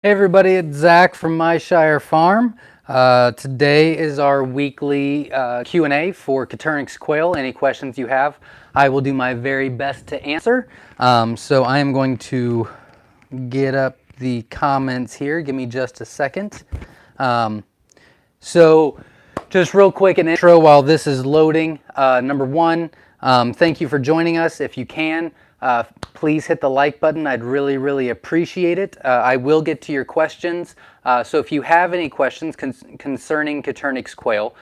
Hey everybody, it's Zach from Myshire Farm. Today is our weekly Q&A for Caturnix Quail. Any questions you have, I will do my very best to answer. So I am going to get up the comments here. Give me just a second. So just real quick, an intro while this is loading. Number one, thank you for joining us. If you can, please hit the like button. I'd really appreciate it. I will get to your questions. So if you have any questions concerning Caturnix quail,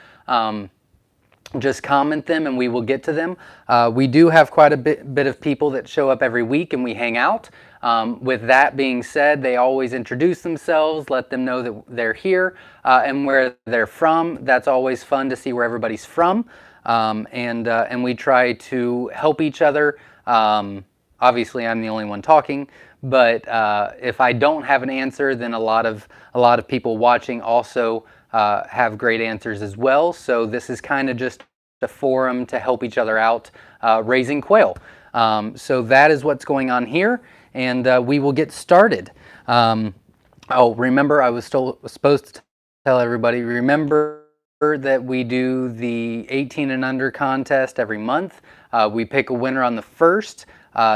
just comment them and we will get to them. We do have quite a bit of people that show up every week and we hang out. With that being said, they always introduce themselves, let them know that they're here and where they're from. That's always fun to see where everybody's from. And we try to help each other. Obviously, I'm the only one talking, but if I don't have an answer, then a lot of people watching also have great answers as well. So this is kind of just a forum to help each other out raising quail. So that is what's going on here, and we will get started. Oh, remember, I was supposed to tell everybody, remember that we do the 18 and under contest every month. We pick a winner on the 1st.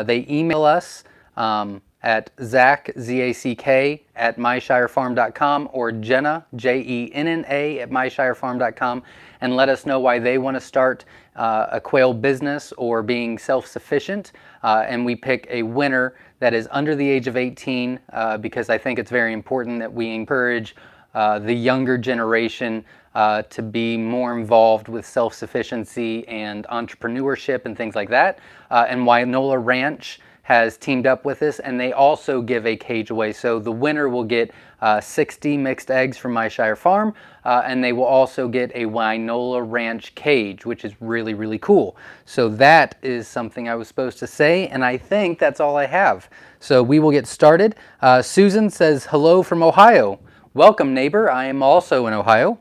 They email us at Zach, Z-A-C-K, at myshirefarm.com, or Jenna, J-E-N-N-A, at myshirefarm.com, and let us know why they want to start a quail business or being self-sufficient. And we pick a winner that is under the age of 18 because I think it's very important that we encourage the younger generation to be more involved with self-sufficiency and entrepreneurship and things like that. And Wynola Ranch has teamed up with us, and they also give a cage away. So the winner will get 60 mixed eggs from Myshire Farm, and they will also get a Wynola Ranch cage, which is really cool. So that is something I was supposed to say, and I think that's all I have. So we will get started. Susan says, hello from Ohio. Welcome, neighbor. I am also in Ohio.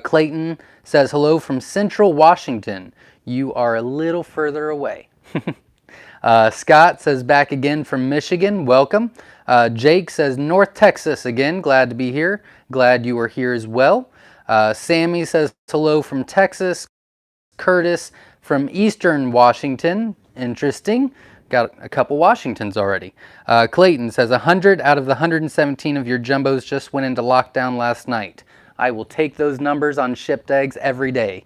Clayton says, hello from Central Washington. You are a little further away. Scott says, back again from Michigan. Welcome. Jake says, North Texas again. Glad to be here. Glad you are here as well. Sammy says, hello from Texas. Curtis from Eastern Washington. Interesting. Got a couple Washingtons already. Clayton says, 100 out of the 117 of your jumbos just went into lockdown last night. I will take those numbers on shipped eggs every day.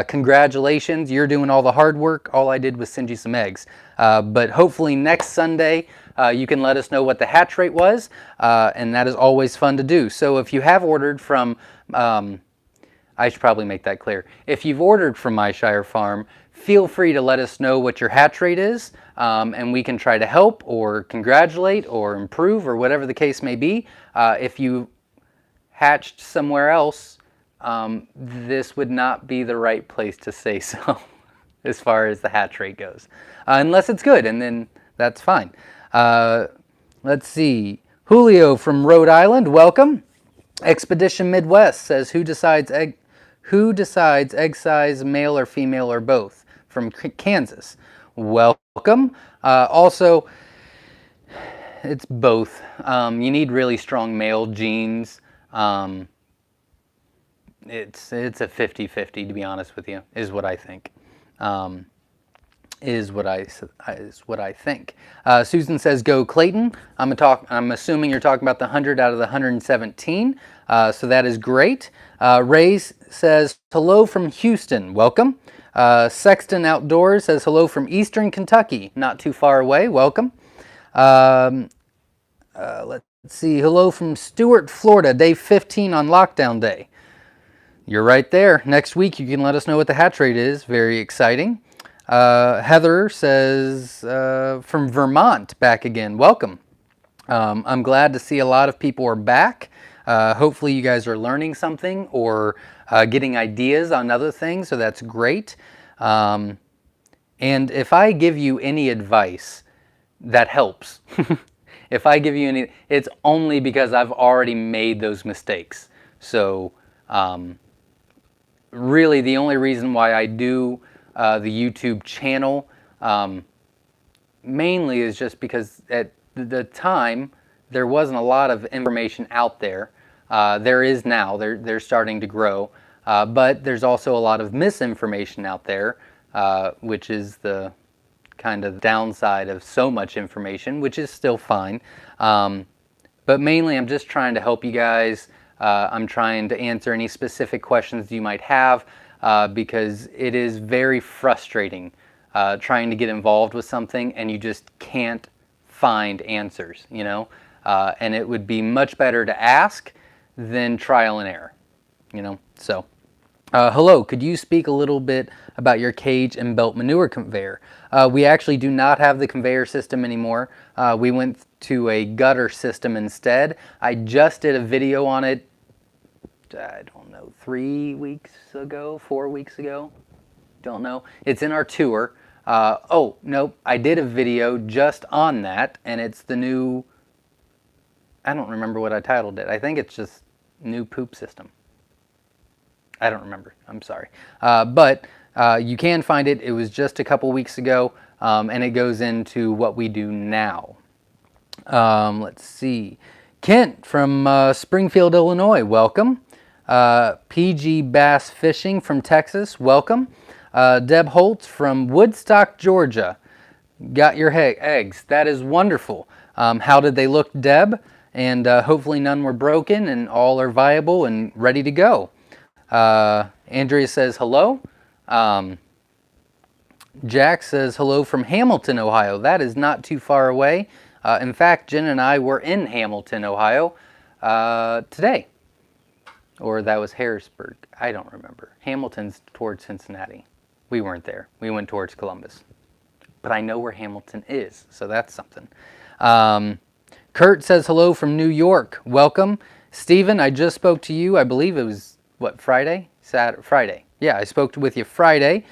Congratulations, you're doing all the hard work. All I did was send you some eggs. But hopefully next Sunday, you can let us know what the hatch rate was, and that is always fun to do. So if you have ordered from, I should probably make that clear. If you've ordered from Myshire Farm, feel free to let us know what your hatch rate is, and we can try to help or congratulate or improve or whatever the case may be. If you hatched somewhere else, this would not be the right place to say so as far as the hatch rate goes. Unless it's good, and then that's fine. Let's see. Julio from Rhode Island, welcome. Expedition Midwest says, who decides egg size, male or female or both? From Kansas. Welcome. Also, it's both. You need really strong male genes. It's a 50-50, to be honest with you, is what I think. Is what I think. Susan says, go Clayton. I'm assuming you're talking about the 100 out of the 117. So that is great. Ray says, hello from Houston. Welcome. Sexton Outdoors says, hello from Eastern Kentucky. Not too far away. Welcome. Let's see. Hello from Stuart, Florida. Day 15 on lockdown day. You're right there. Next week, you can let us know what the hatch rate is. Very exciting. Heather says, from Vermont, back again. Welcome. I'm glad to see a lot of people are back. Hopefully you guys are learning something or getting ideas on other things, so that's great. And if I give you any advice, that helps. If I give you any, it's only because I've already made those mistakes. So really the only reason why I do the YouTube channel mainly is just because at the time there wasn't a lot of information out there. There is now. They're starting to grow. But there's also a lot of misinformation out there, which is the kind of downside of so much information, which is still fine. But mainly I'm just trying to help you guys. I'm trying to answer any specific questions you might have, because it is very frustrating trying to get involved with something and you just can't find answers, you know? And it would be much better to ask than trial and error, you know? So, hello, could you speak a little bit about your cage and belt manure conveyor? We actually do not have the conveyor system anymore. We went to a gutter system instead. I just did a video on it, I don't know, 3 weeks ago, 4 weeks ago, don't know. It's in our tour. Oh, nope, I did a video just on that, and it's the new, I don't remember what I titled it. I think it's just new poop system. I don't remember, I'm sorry. But you can find it. It was just a couple weeks ago, and it goes into what we do now. Let's see. Kent from Springfield, Illinois, welcome. PG Bass Fishing from Texas, welcome. Deb Holtz from Woodstock, Georgia, got your eggs. That is wonderful. How did they look, Deb? And hopefully none were broken and all are viable and ready to go. Andrea says hello. Jack says hello from Hamilton, Ohio. That is not too far away. In fact, Jen and I were in Hamilton, Ohio today. Or that was Harrisburg. I don't remember. Hamilton's towards Cincinnati. We weren't there. We went towards Columbus. But I know where Hamilton is, so that's something. Kurt says hello from New York. Welcome. Stephen, I just spoke to you. I believe it was, what, Friday? Friday. Yeah, I spoke with you Friday.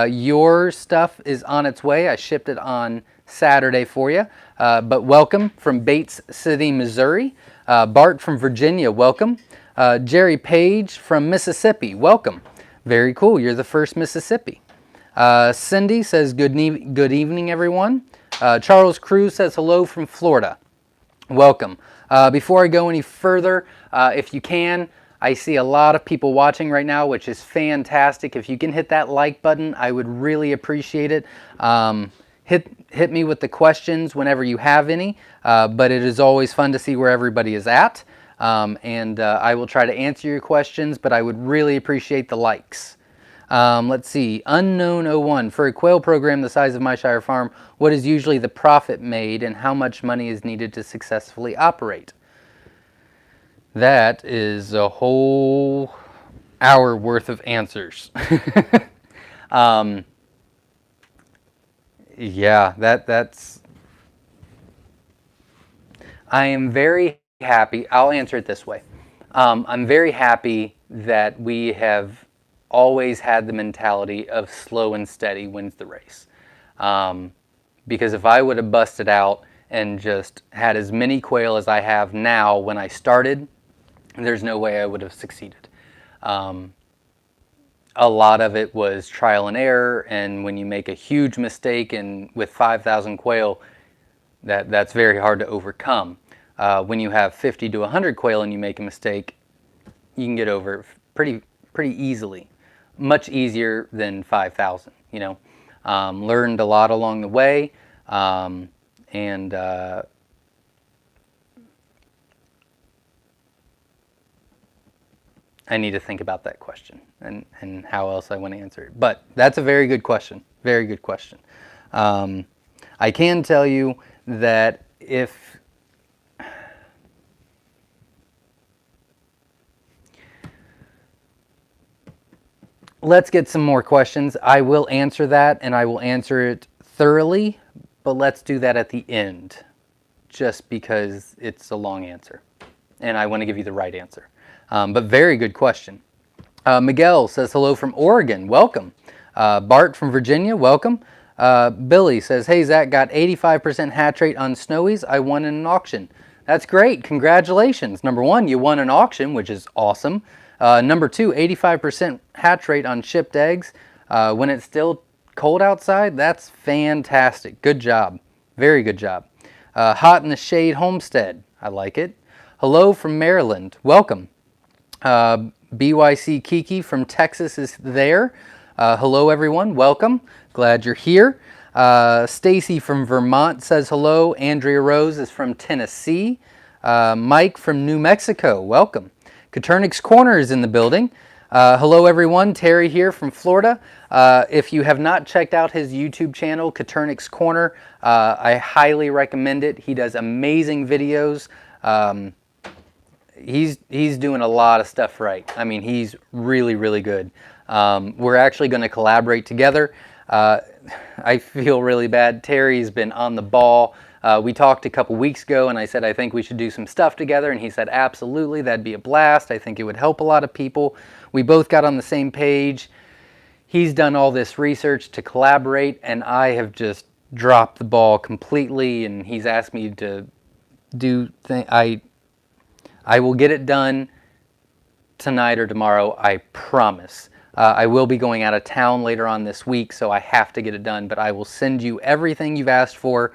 Your stuff is on its way. I shipped it on Saturday for you. But welcome from Bates City, Missouri. Bart from Virginia, welcome. Jerry Page from Mississippi, welcome. Very cool, you're the first Mississippi. Cindy says good evening, everyone. Charles Cruz says hello from Florida. Welcome. Before I go any further, if you can, I see a lot of people watching right now, which is fantastic. If you can hit that like button, I would really appreciate it. Hit me with the questions whenever you have any, but it is always fun to see where everybody is at. And I will try to answer your questions, but I would really appreciate the likes. Let's see, Unknown01, for a quail program the size of Myshire Farm, what is usually the profit made and how much money is needed to successfully operate? That is a whole hour worth of answers. Yeah, that's... I am very happy. I'll answer it this way. I'm very happy that we have always had the mentality of slow and steady wins the race. Because if I would have busted out and just had as many quail as I have now when I started, there's no way I would have succeeded. A lot of it was trial and error, and when you make a huge mistake and with 5,000 quail, that's very hard to overcome. When you have 50 to 100 quail and you make a mistake, you can get over it pretty easily. Much easier than 5,000, you know. Learned a lot along the way, and I need to think about that question and how else I want to answer it. But that's a very good question. Very good question. I can tell you that if let's get some more questions. I will answer that, and I will answer it thoroughly, but let's do that at the end, just because it's a long answer, and I want to give you the right answer. But very good question. Miguel says hello from Oregon. Welcome. Bart from Virginia. Welcome. Billy says, hey, Zach, got 85% hatch rate on snowies. I won in an auction. That's great. Congratulations. Number one, you won an auction, which is awesome. Number two, 85% hatch rate on shipped eggs when it's still cold outside. That's fantastic. Good job. Very good job. Hot in the Shade Homestead. I like it. Hello from Maryland. Welcome. BYC Kiki from Texas is there. Hello, everyone. Welcome. Glad you're here. Stacy from Vermont says hello. Andrea Rose is from Tennessee. Mike from New Mexico. Welcome. Katernik's Corner is in the building. Hello, everyone. Terry here from Florida. If you have not checked out his YouTube channel, Katernik's Corner, I highly recommend it. He does amazing videos. He's doing a lot of stuff right. I mean, he's really, really good. We're actually going to collaborate together. I feel really bad. Terry's been on the ball. We talked a couple weeks ago, and I said I think we should do some stuff together, and he said absolutely, that'd be a blast. I think it would help a lot of people. We both got on the same page. He's done all this research to collaborate, and I have just dropped the ball completely, and he's asked me to do things. I will get it done tonight or tomorrow, I promise. I will be going out of town later on this week, so I have to get it done, but I will send you everything you've asked for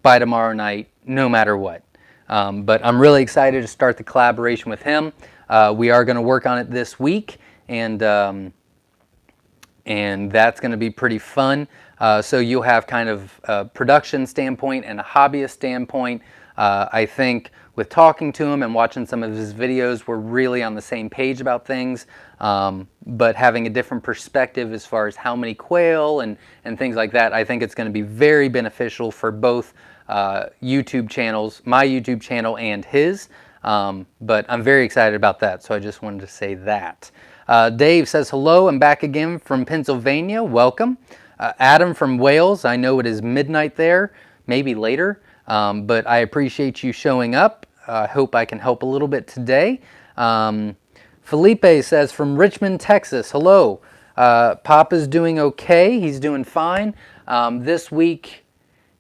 by tomorrow night, no matter what. But I'm really excited to start the collaboration with him. We are going to work on it this week, and that's going to be pretty fun. So you'll have kind of a production standpoint and a hobbyist standpoint. I think with talking to him and watching some of his videos, we're really on the same page about things, but having a different perspective as far as how many quail and things like that, I think it's going to be very beneficial for both YouTube channels, my YouTube channel and his, but I'm very excited about that, so I just wanted to say that. Dave says, hello, I'm back again from Pennsylvania, welcome. Adam from Wales, I know it is midnight there, maybe later, but I appreciate you showing up. I hope I can help a little bit today. Felipe says from Richmond, Texas, hello. Papa's doing okay. He's doing fine. This week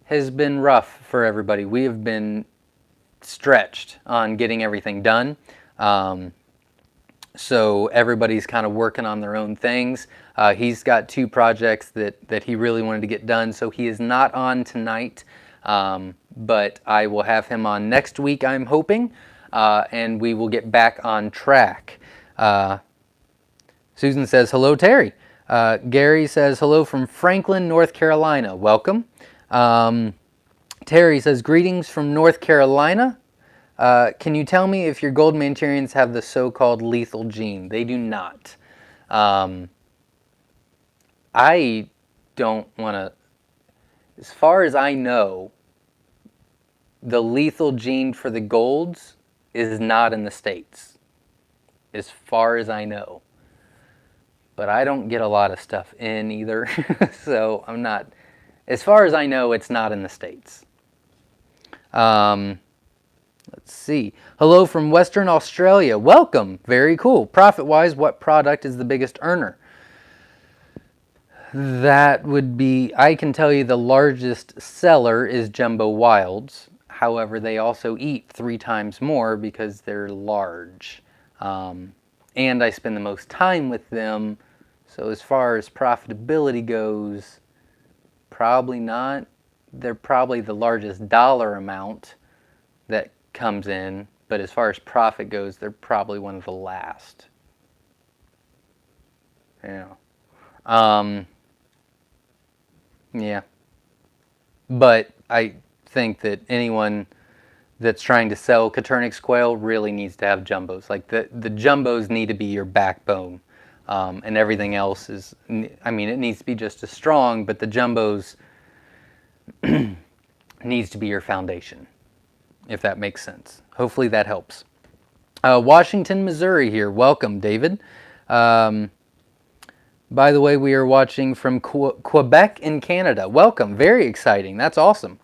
has been rough for everybody. We have been stretched on getting everything done. So everybody's kind of working on their own things. He's got 2 projects that he really wanted to get done, so he is not on tonight. But I will have him on next week, I'm hoping, and we will get back on track. Susan says, hello, Terry. Gary says, hello from Franklin, North Carolina. Welcome. Terry says, greetings from North Carolina. Can you tell me if your gold Manchurians have the so-called lethal gene? They do not. I don't want to... As far as I know, the lethal gene for the golds is not in the States, as far as I know. But I don't get a lot of stuff in either, so I'm not, as far as I know, it's not in the States. Let's see. Hello from Western Australia. Welcome. Very cool. Profit-wise, what product is the biggest earner? That would be, I can tell you the largest seller is Jumbo Wilds. However, they also eat 3 times more because they're large. And I spend the most time with them. So as far as profitability goes, probably not. They're probably the largest dollar amount that comes in. But as far as profit goes, they're probably one of the last. Yeah. Yeah. But I think that anyone that's trying to sell Katernik's quail really needs to have jumbos. Like the jumbos need to be your backbone, and everything else is, I mean, it needs to be just as strong, but the jumbos needs to be your foundation, if that makes sense. Hopefully that helps. Washington, Missouri here. Welcome, David. By the way, we are watching from Quebec in Canada. Welcome. Very exciting. That's awesome.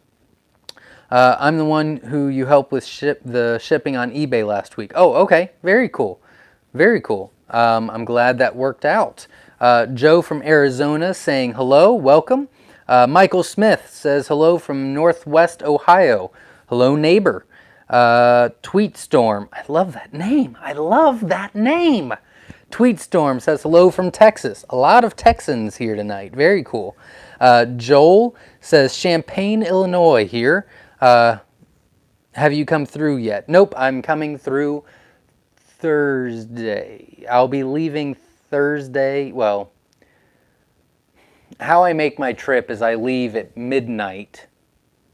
I'm the one who you helped with the shipping on eBay last week. Oh, okay. Very cool. Very cool. I'm glad that worked out. Joe from Arizona saying hello. Welcome. Michael Smith says hello from Northwest Ohio. Hello, neighbor. Tweetstorm. I love that name. I love that name. Tweetstorm says hello from Texas. A lot of Texans here tonight. Very cool. Joel says Champaign, Illinois here. Have you come through yet? Nope, I'm coming through Thursday. I'll be leaving Thursday. Well, how I make my trip is I leave at midnight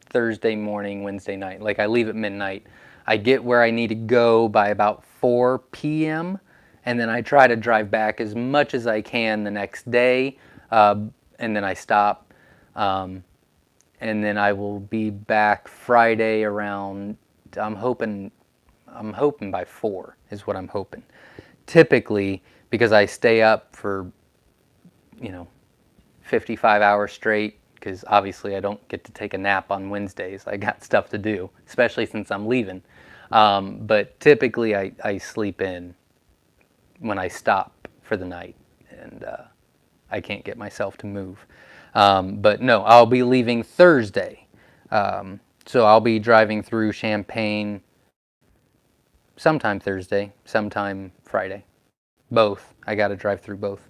Thursday morning, Wednesday night. Like I leave at midnight. I get where I need to go by about 4 p.m. and then I try to drive back as much as I can the next day, and then I stop. And then I will be back Friday around. I'm hoping by 4 is what I'm hoping. Typically, because I stay up for 55 hours straight, because obviously I don't get to take a nap on Wednesdays. I got stuff to do, especially since I'm leaving. But typically I sleep in when I stop for the night, and I can't get myself to move. But no, I'll be leaving Thursday. So I'll be driving through Champaign sometime Thursday, sometime Friday. Both. I got to drive through both.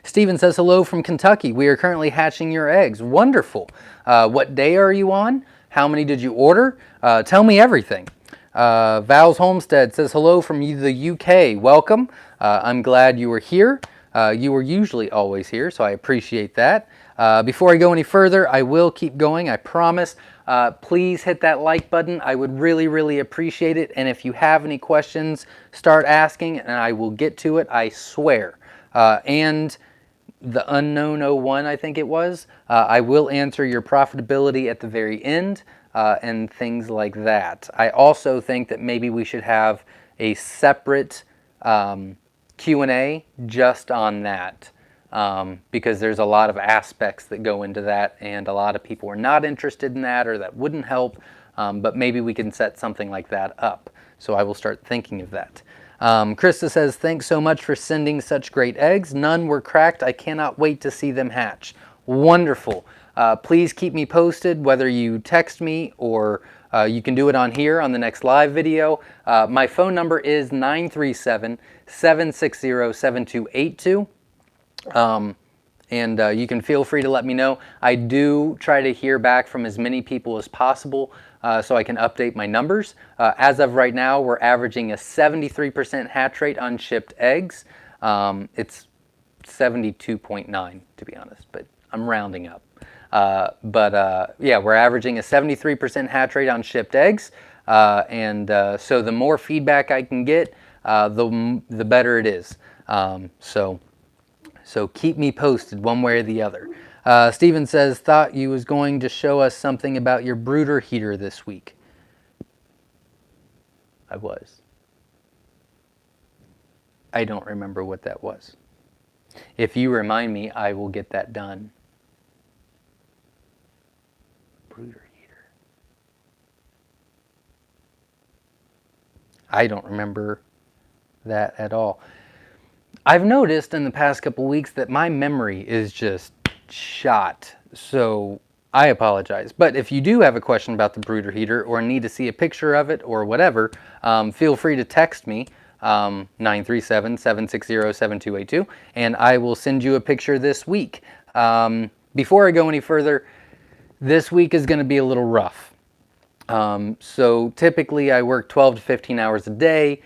Steven says, hello from Kentucky. We are currently hatching your eggs. Wonderful. What day are you on? How many did you order? Tell me everything. Val's Homestead says, hello from the UK. Welcome. I'm glad you were here. You were usually always here, so I appreciate that. Before I go any further, I will keep going, I promise. Please hit that like button. I would really, really appreciate it. And if you have any questions, start asking, and I will get to it, I swear. And the unknown 01, I think it was, I will answer your profitability at the very end, and things like that. I also think that maybe we should have a separate Q&A just on that, because there's a lot of aspects that go into that, and a lot of people are not interested in that, or that wouldn't help, but maybe we can set something like that up. So I will start thinking of that. Krista says, thanks so much for sending such great eggs. None were cracked. I cannot wait to see them hatch. Wonderful. Please keep me posted, whether you text me or you can do it on here on the next live video. My phone number is 937-760-7282. And you can feel free to let me know. I do try to hear back from as many people as possible, so I can update my numbers. As of right now, we're averaging a 73% hatch rate on shipped eggs. It's 72.9 to be honest, but I'm rounding up. Yeah, we're averaging a 73% hatch rate on shipped eggs, so the more feedback I can get, the better it is. So keep me posted one way or the other. Steven says, thought you was going to show us something about your brooder heater this week. I was. I don't remember what that was. If you remind me, I will get that done. Brooder heater. I don't remember that at all. I've noticed in the past couple weeks that my memory is just shot, so I apologize. But if you do have a question about the brooder heater or need to see a picture of it or whatever, feel free to text me, 937-760-7282, and I will send you a picture this week. Before I go any further, this week is going to be a little rough. So typically I work 12 to 15 hours a day.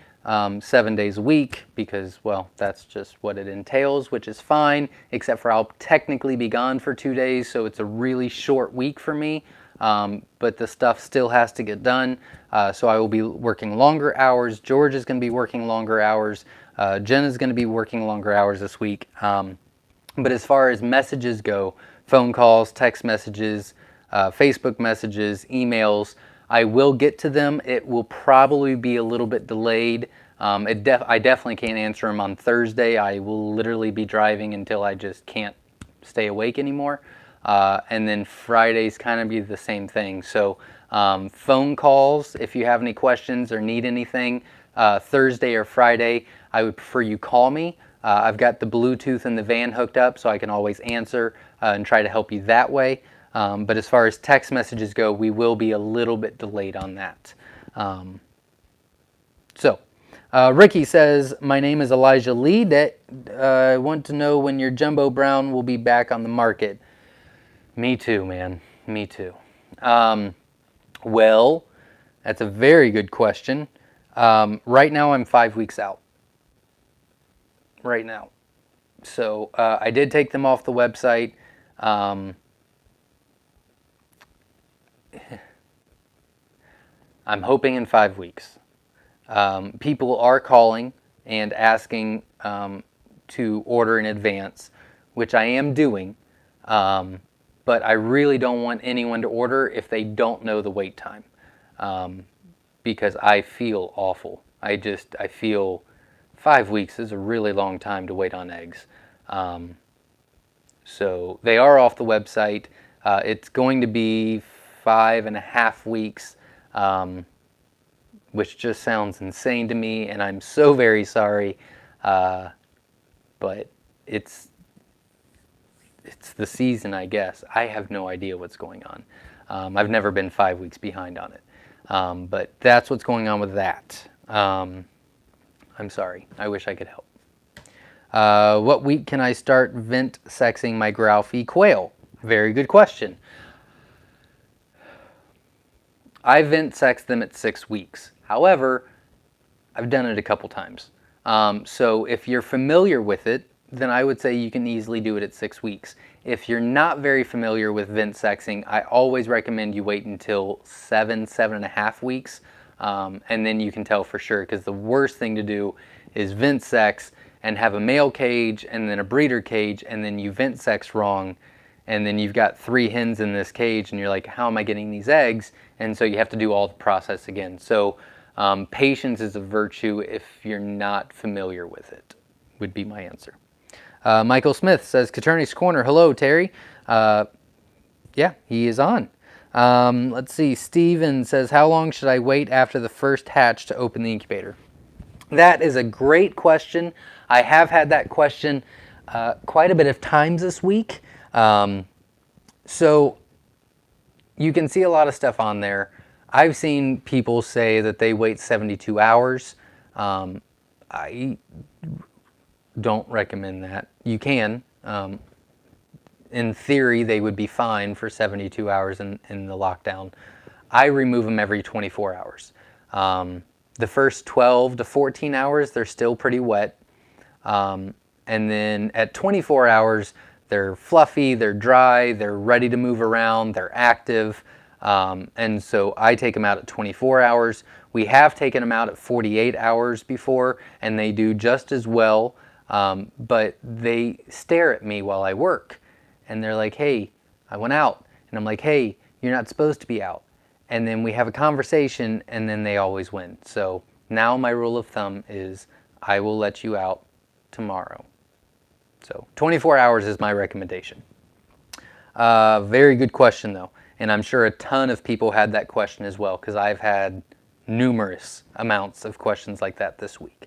7 days a week, because, well, that's just what it entails, which is fine, except for I'll technically be gone for 2 days, so it's a really short week for me, but the stuff still has to get done, so I will be working longer hours. George is going to be working longer hours. Jen is going to be working longer hours this week, but as far as messages go, phone calls, text messages, Facebook messages, emails, I will get to them. It will probably be a little bit delayed. I definitely can't answer them on Thursday. I will literally be driving until I just can't stay awake anymore. And then Fridays kind of be the same thing. So phone calls, if you have any questions or need anything, Thursday or Friday, I would prefer you call me. I've got the Bluetooth in the van hooked up, so I can always answer and try to help you that way. But as far as text messages go, we will be a little bit delayed on that. Ricky says, my name is Elijah Lee. I want to know when your Jumbo Brown will be back on the market. Me too, man. Me too. Well, That's a very good question. Right now I'm 5 weeks out. Right now. So I did take them off the website. I'm hoping in 5 weeks. People are calling and asking to order in advance, which I am doing. But I really don't want anyone to order if they don't know the wait time, because I feel awful. I feel 5 weeks is a really long time to wait on eggs. So they are off the website. It's going to be 5.5 weeks, which just sounds insane to me, and I'm so very sorry. But it's the season, I guess. I have no idea what's going on. I've never been 5 weeks behind on it. But that's what's going on with that. I'm sorry. I wish I could help. What week can I start vent sexing my Growfy quail? Very good question. I vent sex them at 6 weeks. However, I've done it a couple times. So if you're familiar with it, then I would say you can easily do it at 6 weeks. If you're not very familiar with vent sexing, I always recommend you wait until 7.5 weeks, and then you can tell for sure, because the worst thing to do is vent sex and have a male cage and then a breeder cage, and then you vent sex wrong, and then you've got 3 hens in this cage, and you're like, how am I getting these eggs? And so you have to do all the process again. So patience is a virtue if you're not familiar with it, would be my answer. Michael Smith says, Caterni's Corner. Hello, Terry. Yeah, he is on. Let's see. Steven says, how long should I wait after the first hatch to open the incubator? That is a great question. I have had that question quite a bit of times this week. So you can see a lot of stuff on there. I've seen people say that they wait 72 hours. I don't recommend that. You can. In theory, they would be fine for 72 hours in the lockdown. I remove them every 24 hours. The first 12 to 14 hours, they're still pretty wet. And then at 24 hours, they're fluffy, they're dry, they're ready to move around, they're active. And so I take them out at 24 hours. We have taken them out at 48 hours before, and they do just as well. But they stare at me while I work. And they're like, hey, I went out. And I'm like, hey, you're not supposed to be out. And then we have a conversation, and then they always win. So now my rule of thumb is I will let you out tomorrow. So 24 hours is my recommendation. Very good question, though. And I'm sure a ton of people had that question as well, because I've had numerous amounts of questions like that this week.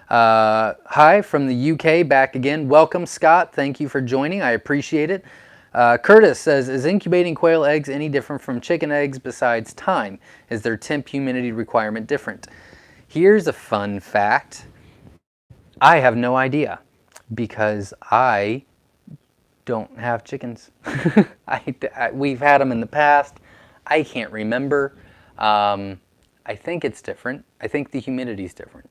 Hi from the UK, back again. Welcome, Scott. Thank you for joining. I appreciate it. Curtis says, is incubating quail eggs any different from chicken eggs besides time? Is their temp humidity requirement different? Here's a fun fact. I have no idea, because I don't have chickens. We've had them in the past. I can't remember. I think it's different. I think the humidity is different.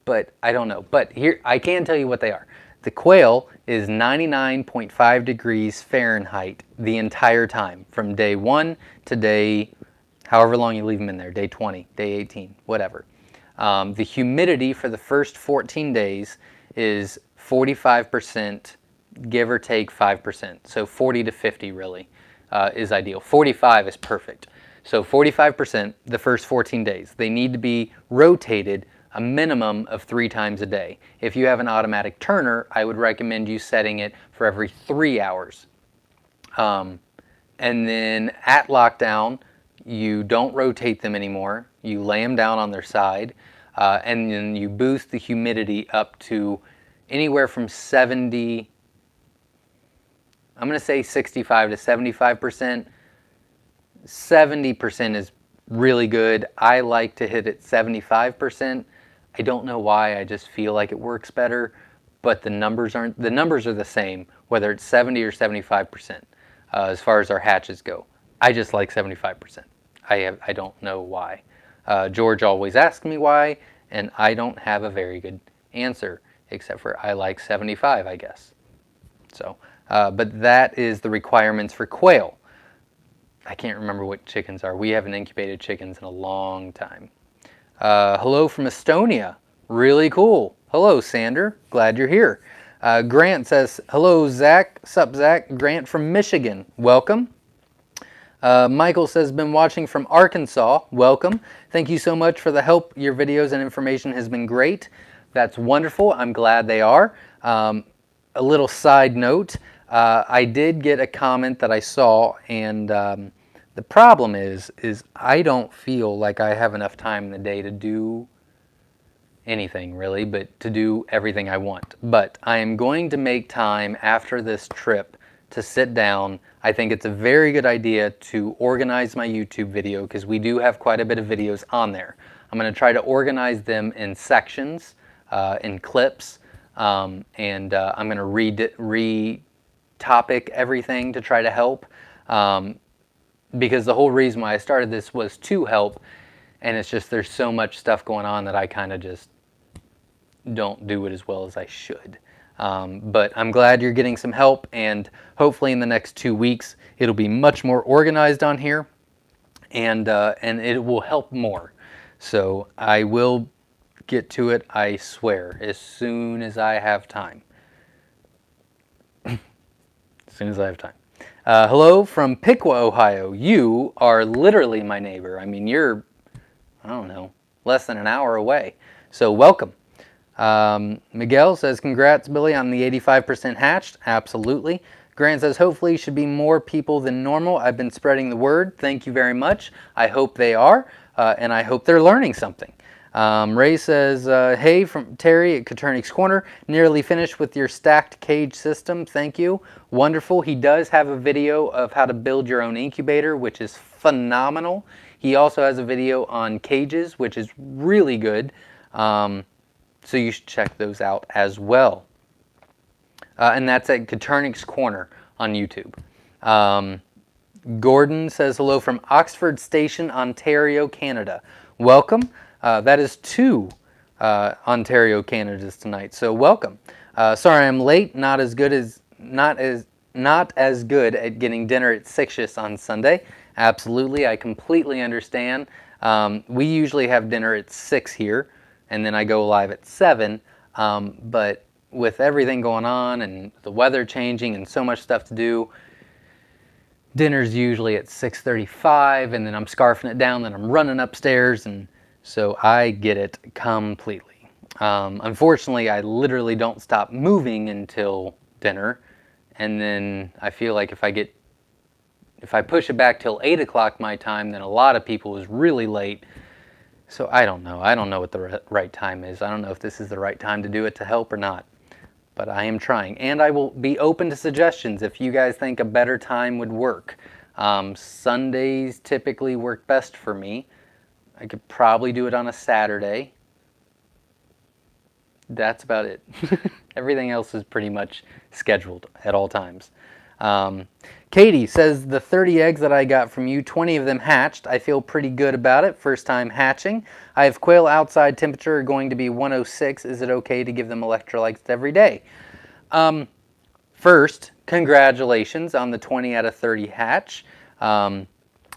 But I don't know. But here, I can tell you what they are. The quail is 99.5 degrees Fahrenheit the entire time, from day 1 to day, however long you leave them in there, day 20, day 18, whatever. The humidity for the first 14 days is 45%, give or take 5%. So 40 to 50 really is ideal. 45 is perfect. So 45% the first 14 days. They need to be rotated a minimum of 3 times a day. If you have an automatic turner, I would recommend you setting it for every 3 hours. And then at lockdown, you don't rotate them anymore. You lay them down on their side, and then you boost the humidity up to anywhere from 70, I'm going to say 65 to 75%. 70% is really good. I like to hit it 75%. I don't know why, I just feel like it works better, but the numbers are the same, whether it's 70 or 75%, as far as our hatches go. I just like 75%. I don't know why. George always asks me why, and I don't have a very good answer, except for I like 75, I guess. So, but that is the requirements for quail. I can't remember what chickens are. We haven't incubated chickens in a long time. Hello from Estonia. Really cool. Hello, Sander. Glad you're here. Grant says, hello, Zach. Sup, Zach? Grant from Michigan. Welcome. Michael says, been watching from Arkansas. Welcome. Thank you so much for the help. Your videos and information has been great. That's wonderful. I'm glad they are. A little side note, I did get a comment that I saw, and the problem is I don't feel like I have enough time in the day to do anything really, but to do everything I want. But I am going to make time after this trip to sit down. I think it's a very good idea to organize my YouTube video, because we do have quite a bit of videos on there. I'm going to try to organize them in sections, in clips, and I'm going to re-topic everything to try to help, because the whole reason why I started this was to help, and it's just there's so much stuff going on that I kind of just don't do it as well as I should. But I'm glad you're getting some help, and hopefully in the next 2 weeks it'll be much more organized on here, and it will help more. So I will get to it, I swear, as soon as I have time. As soon as I have time. Hello from Piqua, Ohio. You are literally my neighbor. I mean, you're, I don't know, less than an hour away. So welcome. Miguel says, congrats, Billy, on the 85% hatched. Absolutely. Grant says, hopefully should be more people than normal. I've been spreading the word. Thank you very much. I hope they are, and I hope they're learning something. Ray says, hey, from Terry at Coturnic's Corner. Nearly finished with your stacked cage system. Thank you. Wonderful. He does have a video of how to build your own incubator, which is phenomenal. He also has a video on cages, which is really good. So you should check those out as well. And that's at Coturnic's Corner on YouTube. Gordon says hello from Oxford Station, Ontario, Canada. Welcome. That is 2 Ontario Canadas tonight. So welcome. Sorry I'm late. Not as good at getting dinner at 6ish on Sunday. Absolutely, I completely understand. We usually have dinner at 6 here, and then I go live at 7. But with everything going on and the weather changing and so much stuff to do, dinner's usually at 6:35, and then I'm scarfing it down, then I'm running upstairs, and so I get it completely. Unfortunately, I literally don't stop moving until dinner, and then I feel like if I push it back till 8 o'clock my time, then a lot of people is really late. So I don't know. I don't know what the right time is. I don't know if this is the right time to do it to help or not. But I am trying. And I will be open to suggestions if you guys think a better time would work. Sundays typically work best for me. I could probably do it on a Saturday. That's about it. Everything else is pretty much scheduled at all times. Katie says, the 30 eggs that I got from you, 20 of them hatched. I feel pretty good about it. First time hatching. I have quail outside temperature going to be 106. Is it okay to give them electrolytes every day? First, congratulations on the 20 out of 30 hatch,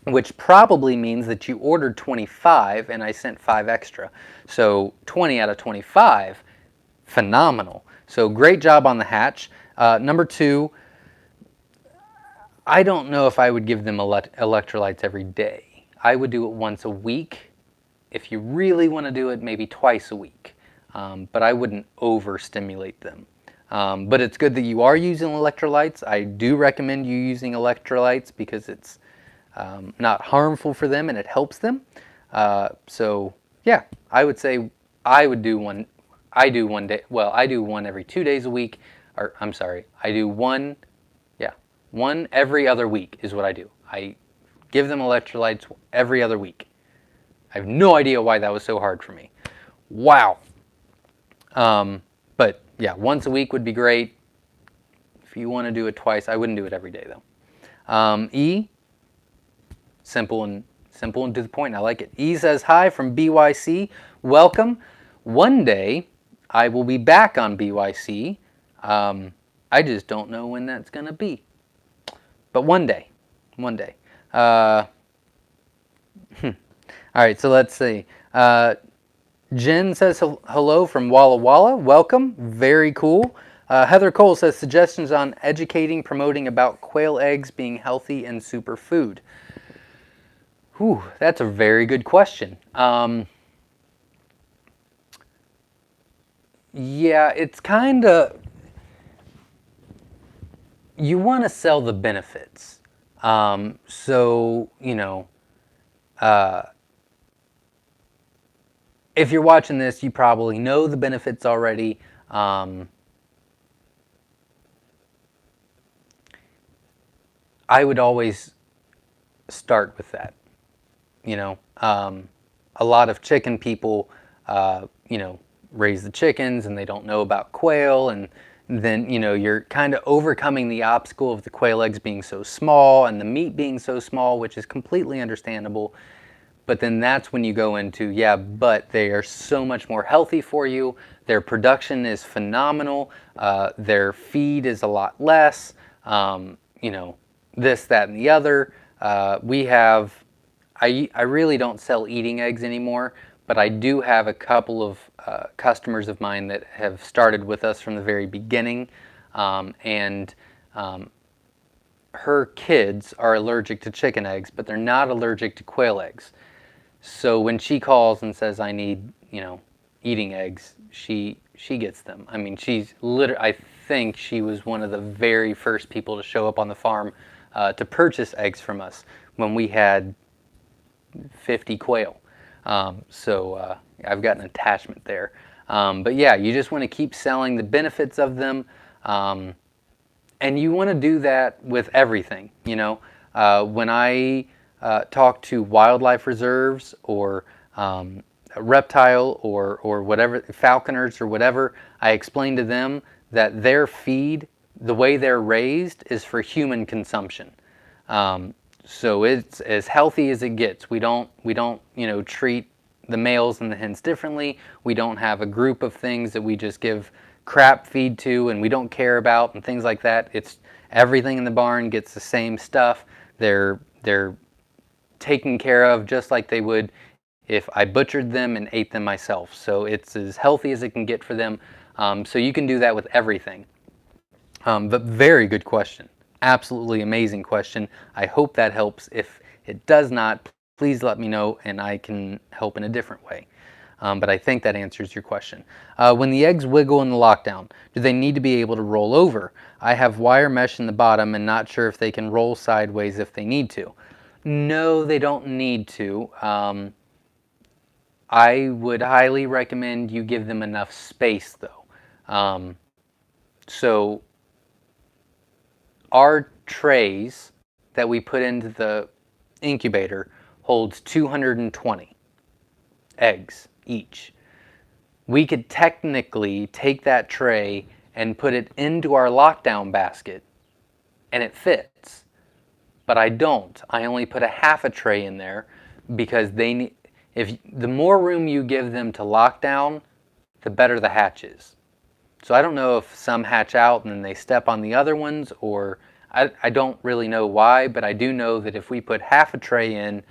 which probably means that you ordered 25 and I sent 5 extra. So 20 out of 25, phenomenal. So great job on the hatch. Number 2, I don't know if I would give them electrolytes every day. I would do it once a week. If you really want to do it, maybe twice a week. But I wouldn't overstimulate them. But it's good that you are using electrolytes. I do recommend you using electrolytes because it's not harmful for them and it helps them. So yeah, I would say I would do one. I do one day. Well, I do one every 2 days a week. Or I'm sorry, I do one. One every other week is what I do. I give them electrolytes every other week. I have no idea why that was so hard for me. Wow. But yeah, once a week would be great. If you want to do it twice, I wouldn't do it every day though. E, simple and Simple and to the point. I like it. E says, hi from BYC. Welcome. One day, I will be back on BYC. I just don't know when that's going to be. But one day. One day. All right, so let's see. Jen says hello from Walla Walla. Welcome. Very cool. Heather Cole says suggestions on educating, promoting about quail eggs being healthy and superfood. Whew, that's a very good question. Yeah, it's kind of, you want to sell the benefits. So, you know, if you're watching this, you probably know the benefits already. I would always start with that. You know, a lot of chicken people, you know, raise the chickens and they don't know about quail, and then, you know, you're kind of overcoming the obstacle of the quail eggs being so small and the meat being so small, which is completely understandable. But then that's when you go into, yeah, but they are so much more healthy for you. Their production is phenomenal. Their feed is a lot less. You know, this, that, and the other. We have, I really don't sell eating eggs anymore, but I do have a couple of customers of mine that have started with us from the very beginning. And her kids are allergic to chicken eggs, but they're not allergic to quail eggs. So when she calls and says, I need, you know, eating eggs, she gets them. I mean, she's literally, I think she was one of the very first people to show up on the farm to purchase eggs from us when we had 50 quail. So I've got an attachment there. But yeah, you just want to keep selling the benefits of them. And you want to do that with everything, you know. When I talk to wildlife reserves or reptile or whatever, falconers or whatever, I explain to them that their feed, the way they're raised, is for human consumption. So it's as healthy as it gets. We don't you know, treat the males and the hens differently. We don't have a group of things that we just give crap feed to and we don't care about and things like that. It's everything in the barn gets the same stuff. They're taken care of just like they would if I butchered them and ate them myself. So it's as healthy as it can get for them. So you can do that with everything. But very good question. Absolutely amazing question. I hope that helps. If it does not, please let me know and I can help in a different way. But I think that answers your question. When the eggs wiggle in the lockdown, do they need to be able to roll over? I have wire mesh in the bottom and not sure if they can roll sideways if they need to. No, they don't need to. I would highly recommend you give them enough space though. So our trays that we put into the incubator holds 220 eggs each. We could technically take that tray and put it into our lockdown basket and it fits. But I don't. I only put a half a tray in there because they need, if the more room you give them to lock down, the better the hatch is. So I don't know if some hatch out and then they step on the other ones, or I don't really know why, but I do know that if we put half a tray in,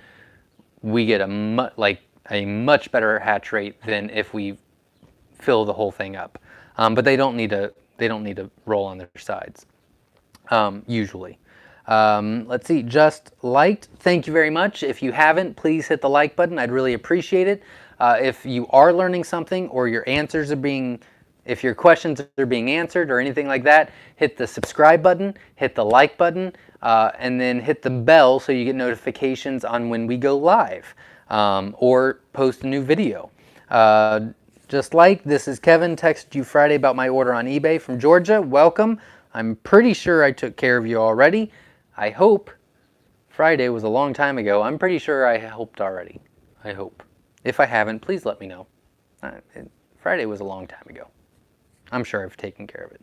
we get a much better hatch rate than if we fill the whole thing up. But they don't need to roll on their sides usually. Let's see, just liked. Thank you very much. If you haven't, please hit the like button. I'd really appreciate it. If you are learning something or your answers are being, if your questions are being answered or anything like that, hit the subscribe button, hit the like button, and then hit the bell so you get notifications on when we go live or post a new video. Just like, this is Kevin, texted you Friday about my order on eBay from Georgia. Welcome. I'm pretty sure I took care of you already. I hope. Friday was a long time ago. I'm pretty sure I helped already. I hope. If I haven't, please let me know. Friday was a long time ago. I'm sure I've taken care of it.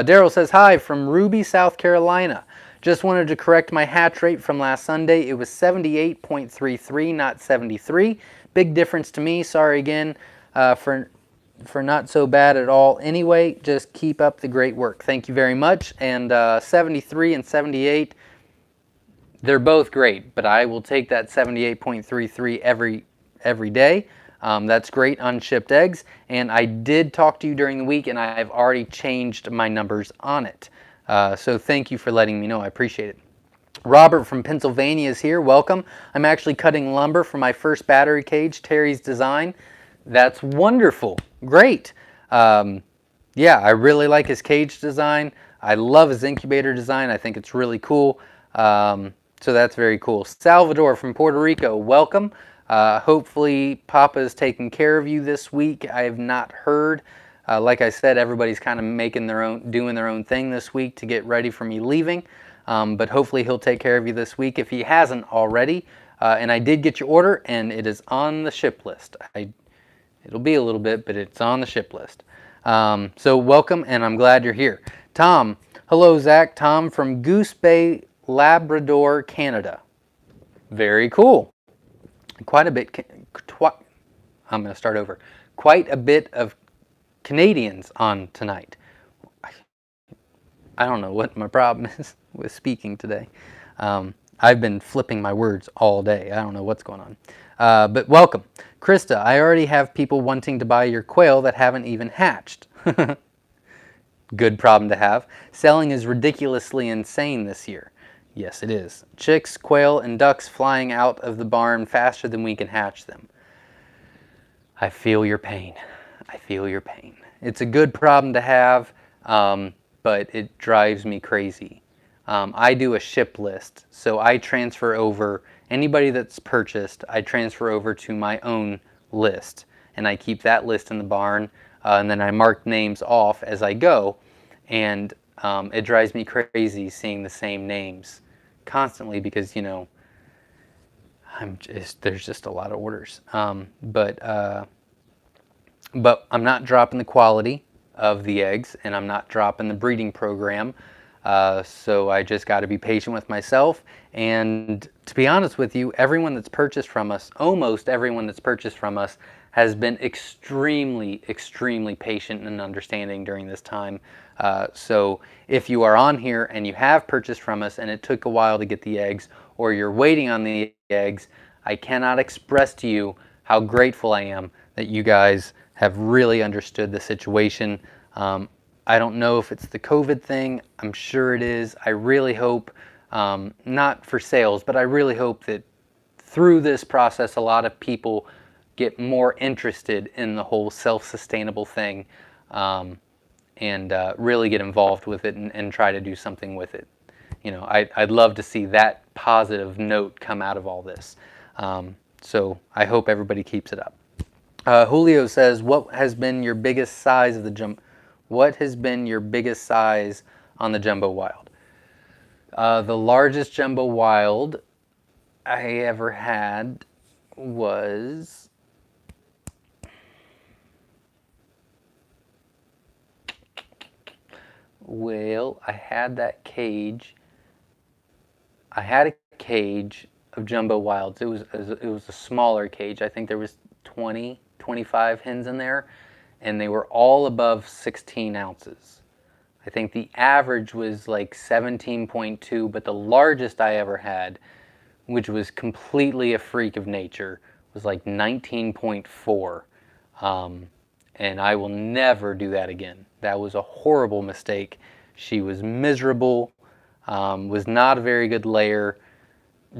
Daryl says, hi from Ruby, South Carolina. Just wanted to correct my hatch rate from last Sunday. It was 78.33, not 73. Big difference to me. Sorry again for not so bad at all. Anyway, just keep up the great work. Thank you very much. And 73 and 78, they're both great, but I will take that 78.33 every day. That's great unshipped eggs. And I did talk to you during the week, and I've already changed my numbers on it. So thank you for letting me know. I appreciate it. Robert from Pennsylvania is here. Welcome. I'm actually cutting lumber for my first battery cage, Terry's design. That's wonderful. Great. Yeah, I really like his cage design. I love his incubator design. I think it's really cool. So that's very cool. Salvador from Puerto Rico, welcome. Hopefully Papa is taking care of you this week. I have not heard. Like I said, everybody's kind of doing their own thing this week to get ready for me leaving. But hopefully he'll take care of you this week if he hasn't already. And I did get your order, and it is on the ship list. It'll be a little bit, but it's on the ship list. So welcome, and I'm glad you're here. Tom, hello Zach. Tom from Goose Bay, Labrador, Canada. Very cool. Quite a bit. I'm going to start over. Quite a bit of Canadians on tonight. I don't know what my problem is with speaking today. I've been flipping my words all day. I don't know what's going on. But welcome. Krista, I already have people wanting to buy your quail that haven't even hatched. Good problem to have. Selling is ridiculously insane this year. Yes, it is. Chicks, quail, and ducks flying out of the barn faster than we can hatch them. I feel your pain. I feel your pain. It's a good problem to have, but it drives me crazy. I do a ship list, so I transfer over anybody that's purchased, I transfer over to my own list, and I keep that list in the barn, and then I mark names off as I go, and it drives me crazy seeing the same names constantly because, you know, there's just a lot of orders. But I'm not dropping the quality of the eggs, and I'm not dropping the breeding program. So I just got to be patient with myself. And to be honest with you, everyone that's purchased from us, almost everyone that's purchased from us, has been extremely, extremely patient and understanding during this time. So if you are on here and you have purchased from us and it took a while to get the eggs, or you're waiting on the eggs, I cannot express to you how grateful I am that you guys have really understood the situation. I don't know if it's the COVID thing. I'm sure it is. I really hope, not for sales, but I really hope that through this process, a lot of people get more interested in the whole self-sustainable thing, and really get involved with it and try to do something with it. You know, I'd love to see that positive note come out of all this. So I hope everybody keeps it up. Julio says, what has been your biggest size of the jumbo? What has been your biggest size on the jumbo wild? The largest jumbo wild I ever had was I had that cage. I had a cage of jumbo wilds. It was a smaller cage. I think there was 25 hens in there, and they were all above 16 ounces. I think the average was like 17.2, but the largest I ever had, which was completely a freak of nature, was like 19.4. And I will never do that again. That was a horrible mistake. She was miserable, was not a very good layer,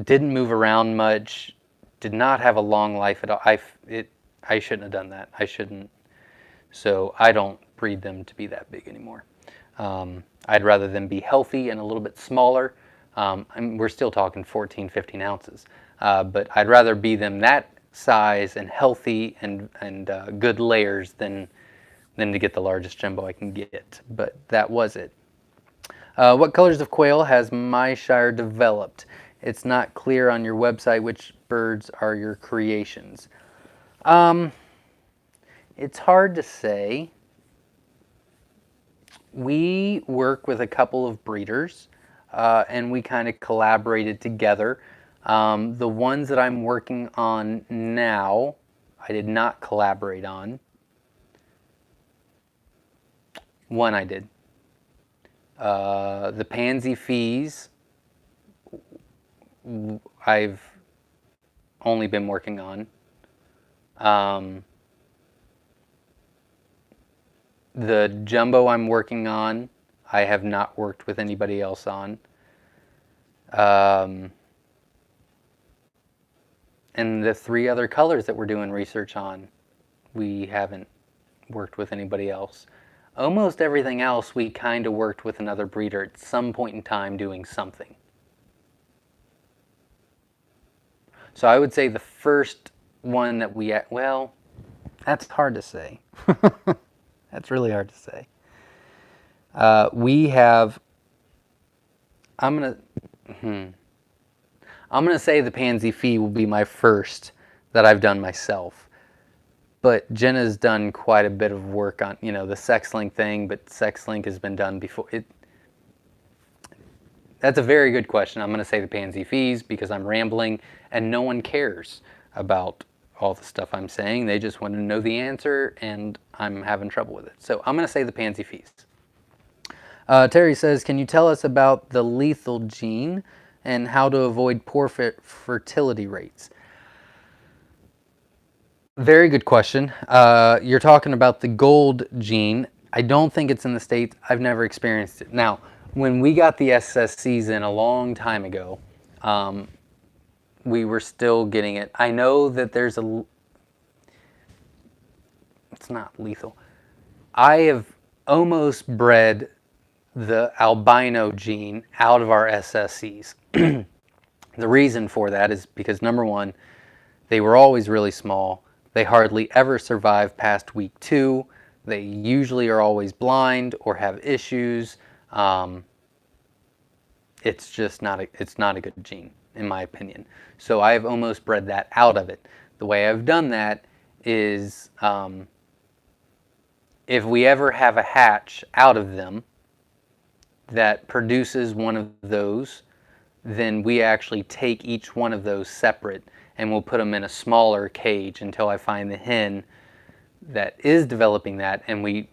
didn't move around much, did not have a long life at all. I shouldn't have done that. I shouldn't. So I don't breed them to be that big anymore. I'd rather them be healthy and a little bit smaller. We're still talking 14, 15 ounces. But I'd rather be them that size and healthy and good layers than to get the largest jumbo I can get. But that was it. What colors of quail has Myshire developed? It's not clear on your website which birds are your creations. It's hard to say. We work with a couple of breeders. and we kind of collaborated together. The ones that I'm working on now, I did not collaborate on. One I did. The pansy fees, I've only been working on. The jumbo I'm working on, I have not worked with anybody else on. And the 3 other colors that we're doing research on, we haven't worked with anybody else. Almost everything else we kind of worked with another breeder at some point in time doing something. So I would say the first one that we, well, that's hard to say. That's really hard to say. We have, I'm gonna say the pansy fee will be my first that I've done myself. But Jenna's done quite a bit of work on, the sex link thing, but sex link has been done before. That's a very good question. I'm going to say the pansy fees because I'm rambling and no one cares about all the stuff I'm saying. They just want to know the answer and I'm having trouble with it. So I'm going to say the pansy fees. Terry says, can you tell us about the lethal gene and how to avoid poor fertility rates? Very good question. You're talking about the gold gene. I don't think it's in the States. I've never experienced it. Now, when we got the SSCs in a long time ago, we were still getting it. I know that there's it's not lethal. I have almost bred the albino gene out of our SSCs. The reason for that is because, number one, they were always really small. They hardly ever survive past week 2. They usually are always blind or have issues. It's just not a good gene, in my opinion. So I've almost bred that out of it. The way I've done that is if we ever have a hatch out of them that produces one of those, then we actually take each one of those separate and we'll put them in a smaller cage until I find the hen that is developing that. And we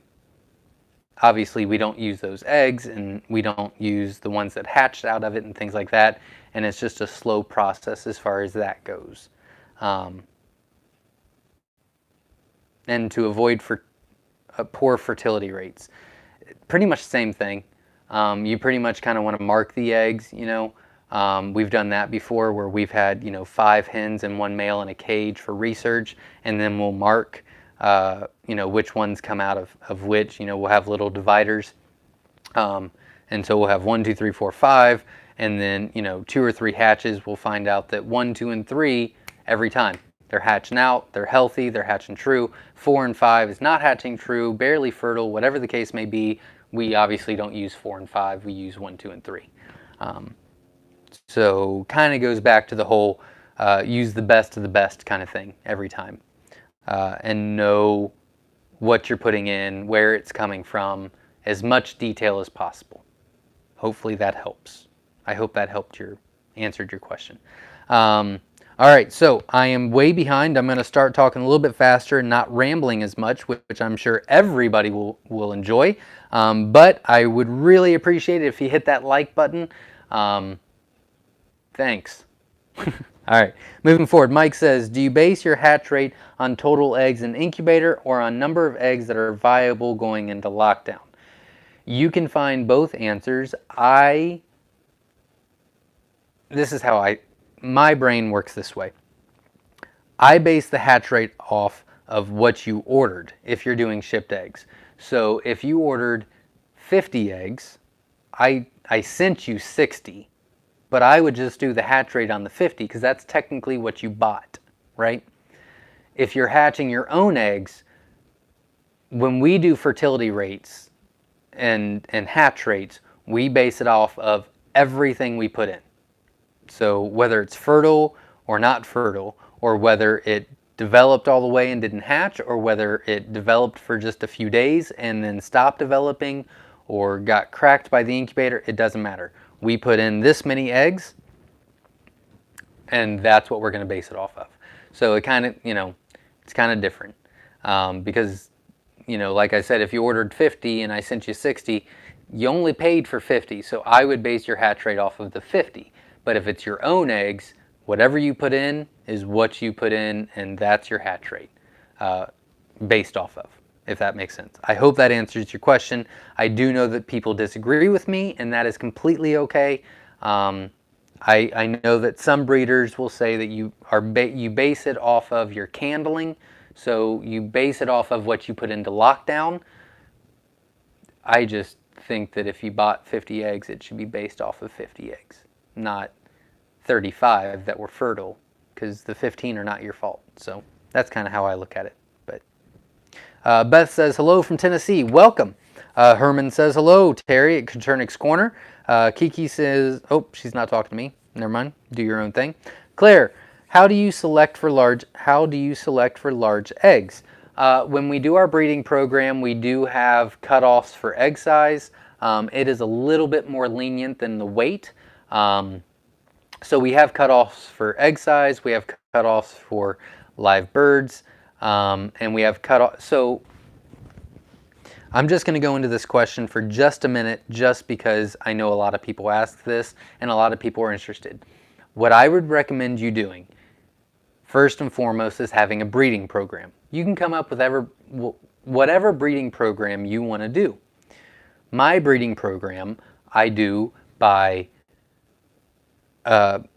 obviously don't use those eggs and we don't use the ones that hatched out of it and things like that. And it's just a slow process as far as that goes. And to avoid poor fertility rates, pretty much the same thing. You pretty much kind of want to mark the eggs, We've done that before where we've had, 5 hens and 1 male in a cage for research, and then we'll mark, which ones come out of which. We'll have little dividers. And so we'll have 1, 2, 3, 4, 5, and then, 2 or 3 hatches. We'll find out that 1, 2, and 3 every time. They're hatching out, they're healthy, they're hatching true. 4 and 5 is not hatching true, barely fertile, whatever the case may be. We obviously don't use 4 and 5, we use 1, 2, and 3. So kind of goes back to the whole use the best of the best kind of thing every time. And know what you're putting in, where it's coming from, as much detail as possible. Hopefully that helps. I hope that answered your question. All right, so I am way behind. I'm going to start talking a little bit faster and not rambling as much, which I'm sure everybody will enjoy. But I would really appreciate it if you hit that like button. Thanks. All right, moving forward. Mike says, do you base your hatch rate on total eggs in incubator or on number of eggs that are viable going into lockdown? You can find both answers. This is how my brain works this way. I base the hatch rate off of what you ordered if you're doing shipped eggs. So if you ordered 50 eggs, I sent you 60. But I would just do the hatch rate on the 50 because that's technically what you bought, right? If you're hatching your own eggs, when we do fertility rates and hatch rates, we base it off of everything we put in. So whether it's fertile or not fertile, or whether it developed all the way and didn't hatch, or whether it developed for just a few days and then stopped developing or got cracked by the incubator, it doesn't matter. we put in this many eggs, and that's what we're going to base it off of. So it kind of, it's kind of different because, like I said, if you ordered 50 and I sent you 60, you only paid for 50. So I would base your hatch rate off of the 50. But if it's your own eggs, whatever you put in is what you put in, and that's your hatch rate based off of, if that makes sense. I hope that answers your question. I do know that people disagree with me, and that is completely okay. I know that some breeders will say that you base it off of your candling, so you base it off of what you put into lockdown. I just think that if you bought 50 eggs, it should be based off of 50 eggs, not 35 that were fertile, because the 15 are not your fault. So that's kind of how I look at it. But Beth says hello from Tennessee. Welcome. Herman says hello, Terry at Coturnic's Corner. Kiki says, oh, she's not talking to me. Never mind. Do your own thing. Claire, how do you select for large eggs? When we do our breeding program, we do have cutoffs for egg size. It is a little bit more lenient than the weight. So we have cutoffs for egg size. We have cutoffs for live birds. And we have cutoffs. So I'm just going to go into this question for just a minute, just because I know a lot of people ask this and a lot of people are interested. What I would recommend you doing, first and foremost, is having a breeding program. You can come up with whatever breeding program you want to do. My breeding program, I do by, I'm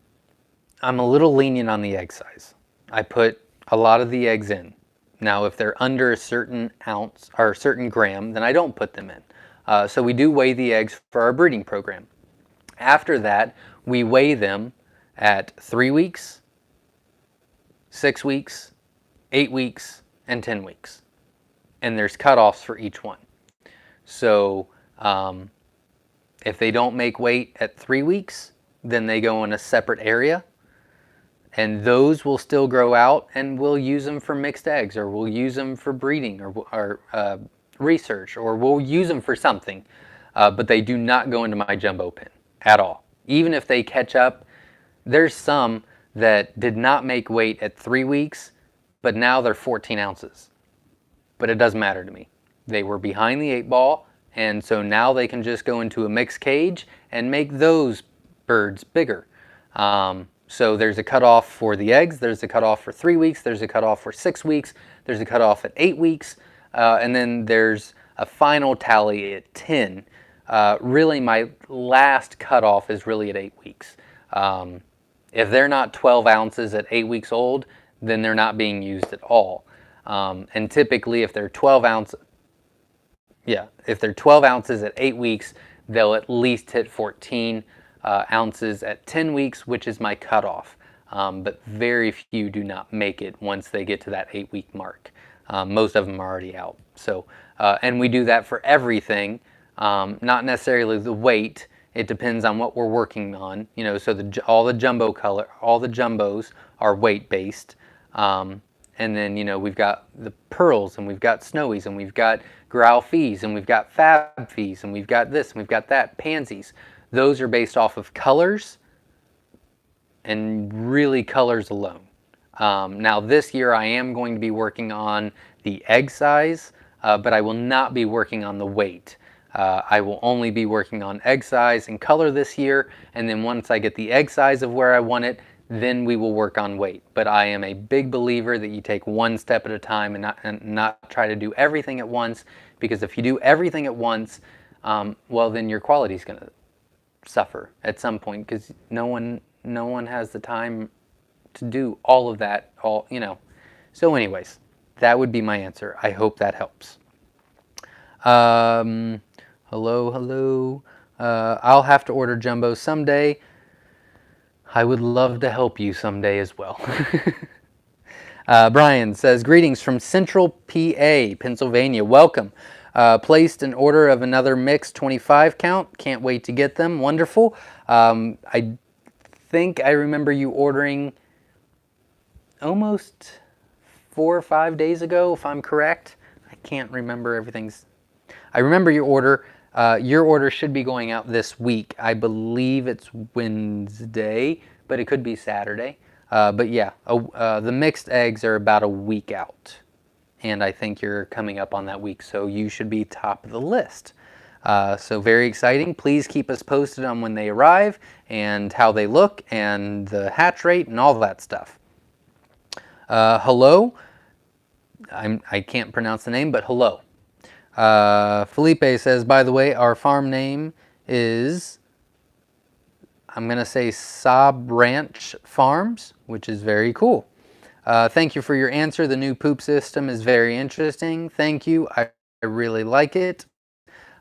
a little lenient on the egg size. I put a lot of the eggs in. Now, if they're under a certain ounce or a certain gram, then I don't put them in. So we do weigh the eggs for our breeding program. After that, we weigh them at 3 weeks, 6 weeks, 8 weeks, and 10 weeks. And there's cutoffs for each one. So if they don't make weight at 3 weeks, then they go in a separate area. And those will still grow out, and we'll use them for mixed eggs, or we'll use them for breeding, or research, or we'll use them for something. But they do not go into my jumbo pen at all. Even if they catch up, there's some that did not make weight at 3 weeks, but now they're 14 ounces. But it doesn't matter to me. They were behind the 8 ball, and so now they can just go into a mixed cage and make those birds bigger. So there's a cutoff for the eggs, there's a cutoff for 3 weeks, there's a cutoff for 6 weeks, there's a cutoff at 8 weeks, and then there's a final tally at 10. Really, my last cutoff is really at 8 weeks. If they're not 12 ounces at 8 weeks old, then they're not being used at all. And typically, if they're 12 ounces at 8 weeks, they'll at least hit 14 ounces at 10 weeks, which is my cutoff. But very few do not make it once they get to that 8-week mark. Most of them are already out. So, and we do that for everything, not necessarily the weight. It depends on what we're working on. So all the jumbos are weight based. And then, we've got the pearls, and we've got snowies, and we've got growl fees, and we've got fab fees, and we've got this, and we've got that, pansies. Those are based off of colors, and really colors alone. Now this year I am going to be working on the egg size, but I will not be working on the weight. I will only be working on egg size and color this year, and then once I get the egg size of where I want it, then we will work on weight. But I am a big believer that you take one step at a time and not try to do everything at once, because if you do everything at once, well, then your quality is going to suffer at some point, because no one has the time to do all of that, So anyways, that would be my answer. I hope that helps. Hello. I'll have to order jumbo someday. I would love to help you someday as well. Brian says, greetings from Central PA, Pennsylvania. Welcome. Placed an order of another mixed 25 count. Can't wait to get them. Wonderful. I think I remember you ordering almost 4 or 5 days ago, if I'm correct. I can't remember everything's. I remember your order. Your order should be going out this week. I believe it's Wednesday, but it could be Saturday. But yeah, the mixed eggs are about a week out. And I think you're coming up on that week, so you should be top of the list. So very exciting. Please keep us posted on when they arrive and how they look and the hatch rate and all that stuff. Hello. I can't pronounce the name, but hello. Felipe says, by the way, our farm name is, I'm going to say Saab Ranch Farms, which is very cool. Thank you for your answer. The new poop system is very interesting. Thank you. I really like it.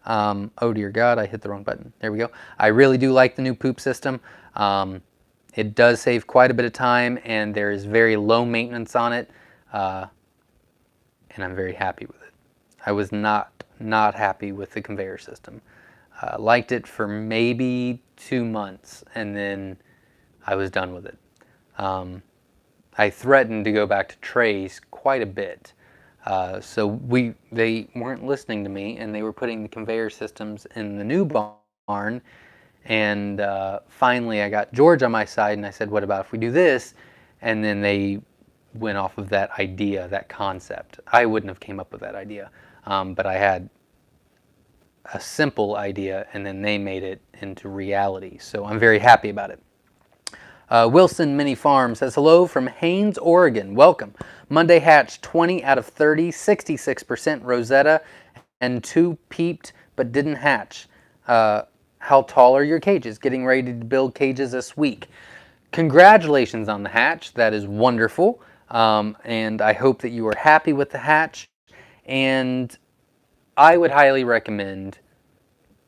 Oh dear God, I hit the wrong button. There we go. I really do like the new poop system. It does save quite a bit of time, and there is very low maintenance on it, and I'm very happy with it. I was not happy with the conveyor system. Liked it for maybe 2 months, and then I was done with it. I threatened to go back to trays quite a bit. So they weren't listening to me, and they were putting the conveyor systems in the new barn. And finally, I got George on my side, and I said, "What about if we do this?" And then they went off of that idea, that concept. I wouldn't have came up with that idea, but I had a simple idea, and then they made it into reality. So I'm very happy about it. Wilson Mini Farm says, hello from Haines, Oregon. Welcome. Monday hatch 20 out of 30, 66% Rosetta, and 2 peeped but didn't hatch. How tall are your cages? Getting ready to build cages this week. Congratulations on the hatch. That is wonderful. And I hope that you are happy with the hatch. And I would highly recommend,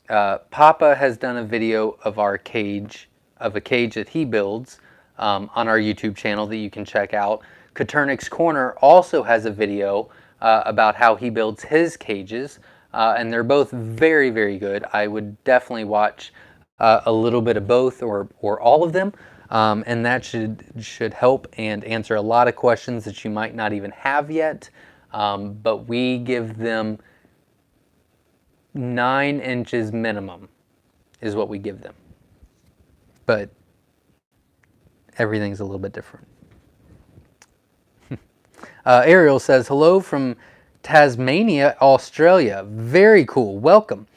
Papa has done a video of our cage, of a cage that he builds on our YouTube channel that you can check out. Katernik's Corner also has a video about how he builds his cages, and they're both very, very good. I would definitely watch a little bit of both or all of them, and that should help and answer a lot of questions that you might not even have yet. But we give them 9 inches minimum is what we give them. But everything's a little bit different. Ariel says, hello from Tasmania, Australia. Very cool. Welcome.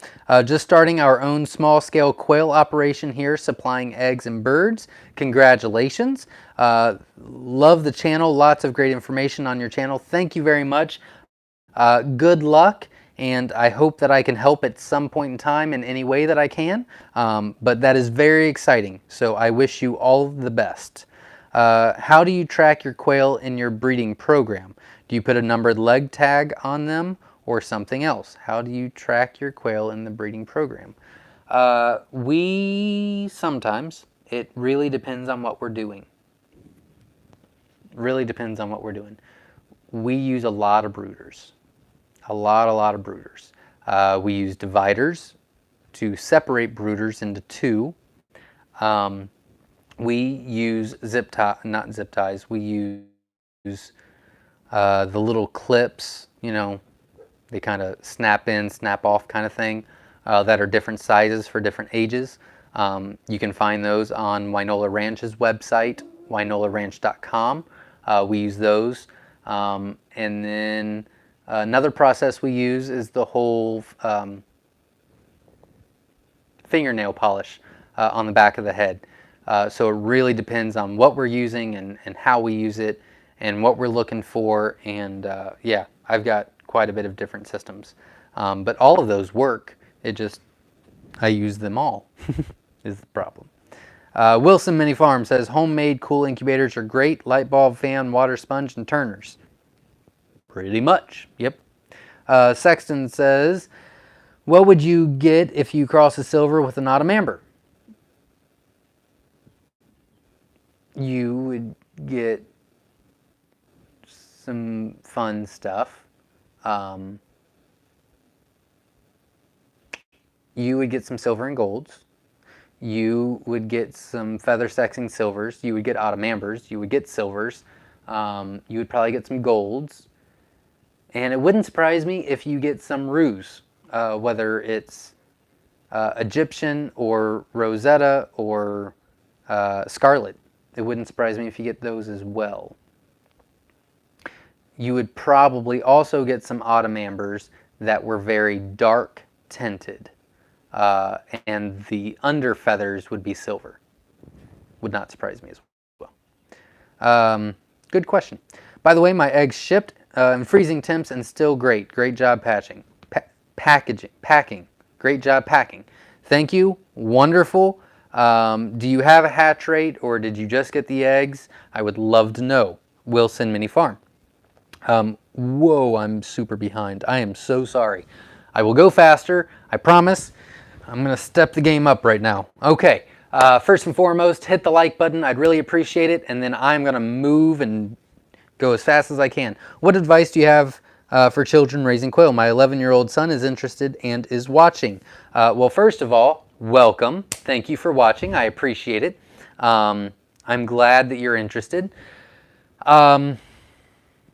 Just starting our own small-scale quail operation here, supplying eggs and birds. Congratulations. Love the channel. Lots of great information on your channel. Thank you very much. Good luck. And I hope that I can help at some point in time in any way that I can. But that is very exciting. So I wish you all the best. How do you track your quail in your breeding program? Do you put a numbered leg tag on them or something else? How do you track your quail in the breeding program? We sometimes. It really depends on what we're doing. Really depends on what we're doing. We use a lot of brooders. A lot of brooders. We use dividers to separate brooders into 2. We use not zip ties, we use the little clips, you know, they kind of snap in, snap off kind of thing, that are different sizes for different ages. You can find those on Wynola Ranch's website, wynolaranch.com. We use those. And then another process we use is the whole fingernail polish on the back of the head. So it really depends on what we're using and how we use it and what we're looking for. And yeah, I've got quite a bit of different systems. But all of those work. It just, I use them all is the problem. Wilson Mini Farm says, homemade cool incubators are great. Light bulb, fan, water sponge, and turners. Pretty much, yep. Sexton says, what would you get if you cross a silver with an autumn amber? You would get some fun stuff. You would get some silver and golds. You would get some feather sexing silvers. You would get autumn ambers. You would get silvers. You would probably get some golds. And it wouldn't surprise me if you get some roos, whether it's Egyptian or Rosetta or Scarlet. It wouldn't surprise me if you get those as well. You would probably also get some autumn ambers that were very dark tinted, and the under feathers would be silver. Would not surprise me as well. Good question. By the way, my eggs shipped in freezing temps and still great. Great job packing. Great job packing. Thank you. Wonderful. Do you have a hatch rate or did you just get the eggs? I would love to know. Wilson Mini Farm. Whoa, I'm super behind. I am so sorry. I will go faster. I promise. I'm going to step the game up right now. Okay. First and foremost, hit the like button. I'd really appreciate it. And then I'm going to move and go as fast as I can. What advice do you have for children raising quail? My 11-year-old son is interested and is watching. Well, first of all, welcome. Thank you for watching. I appreciate it. I'm glad that you're interested.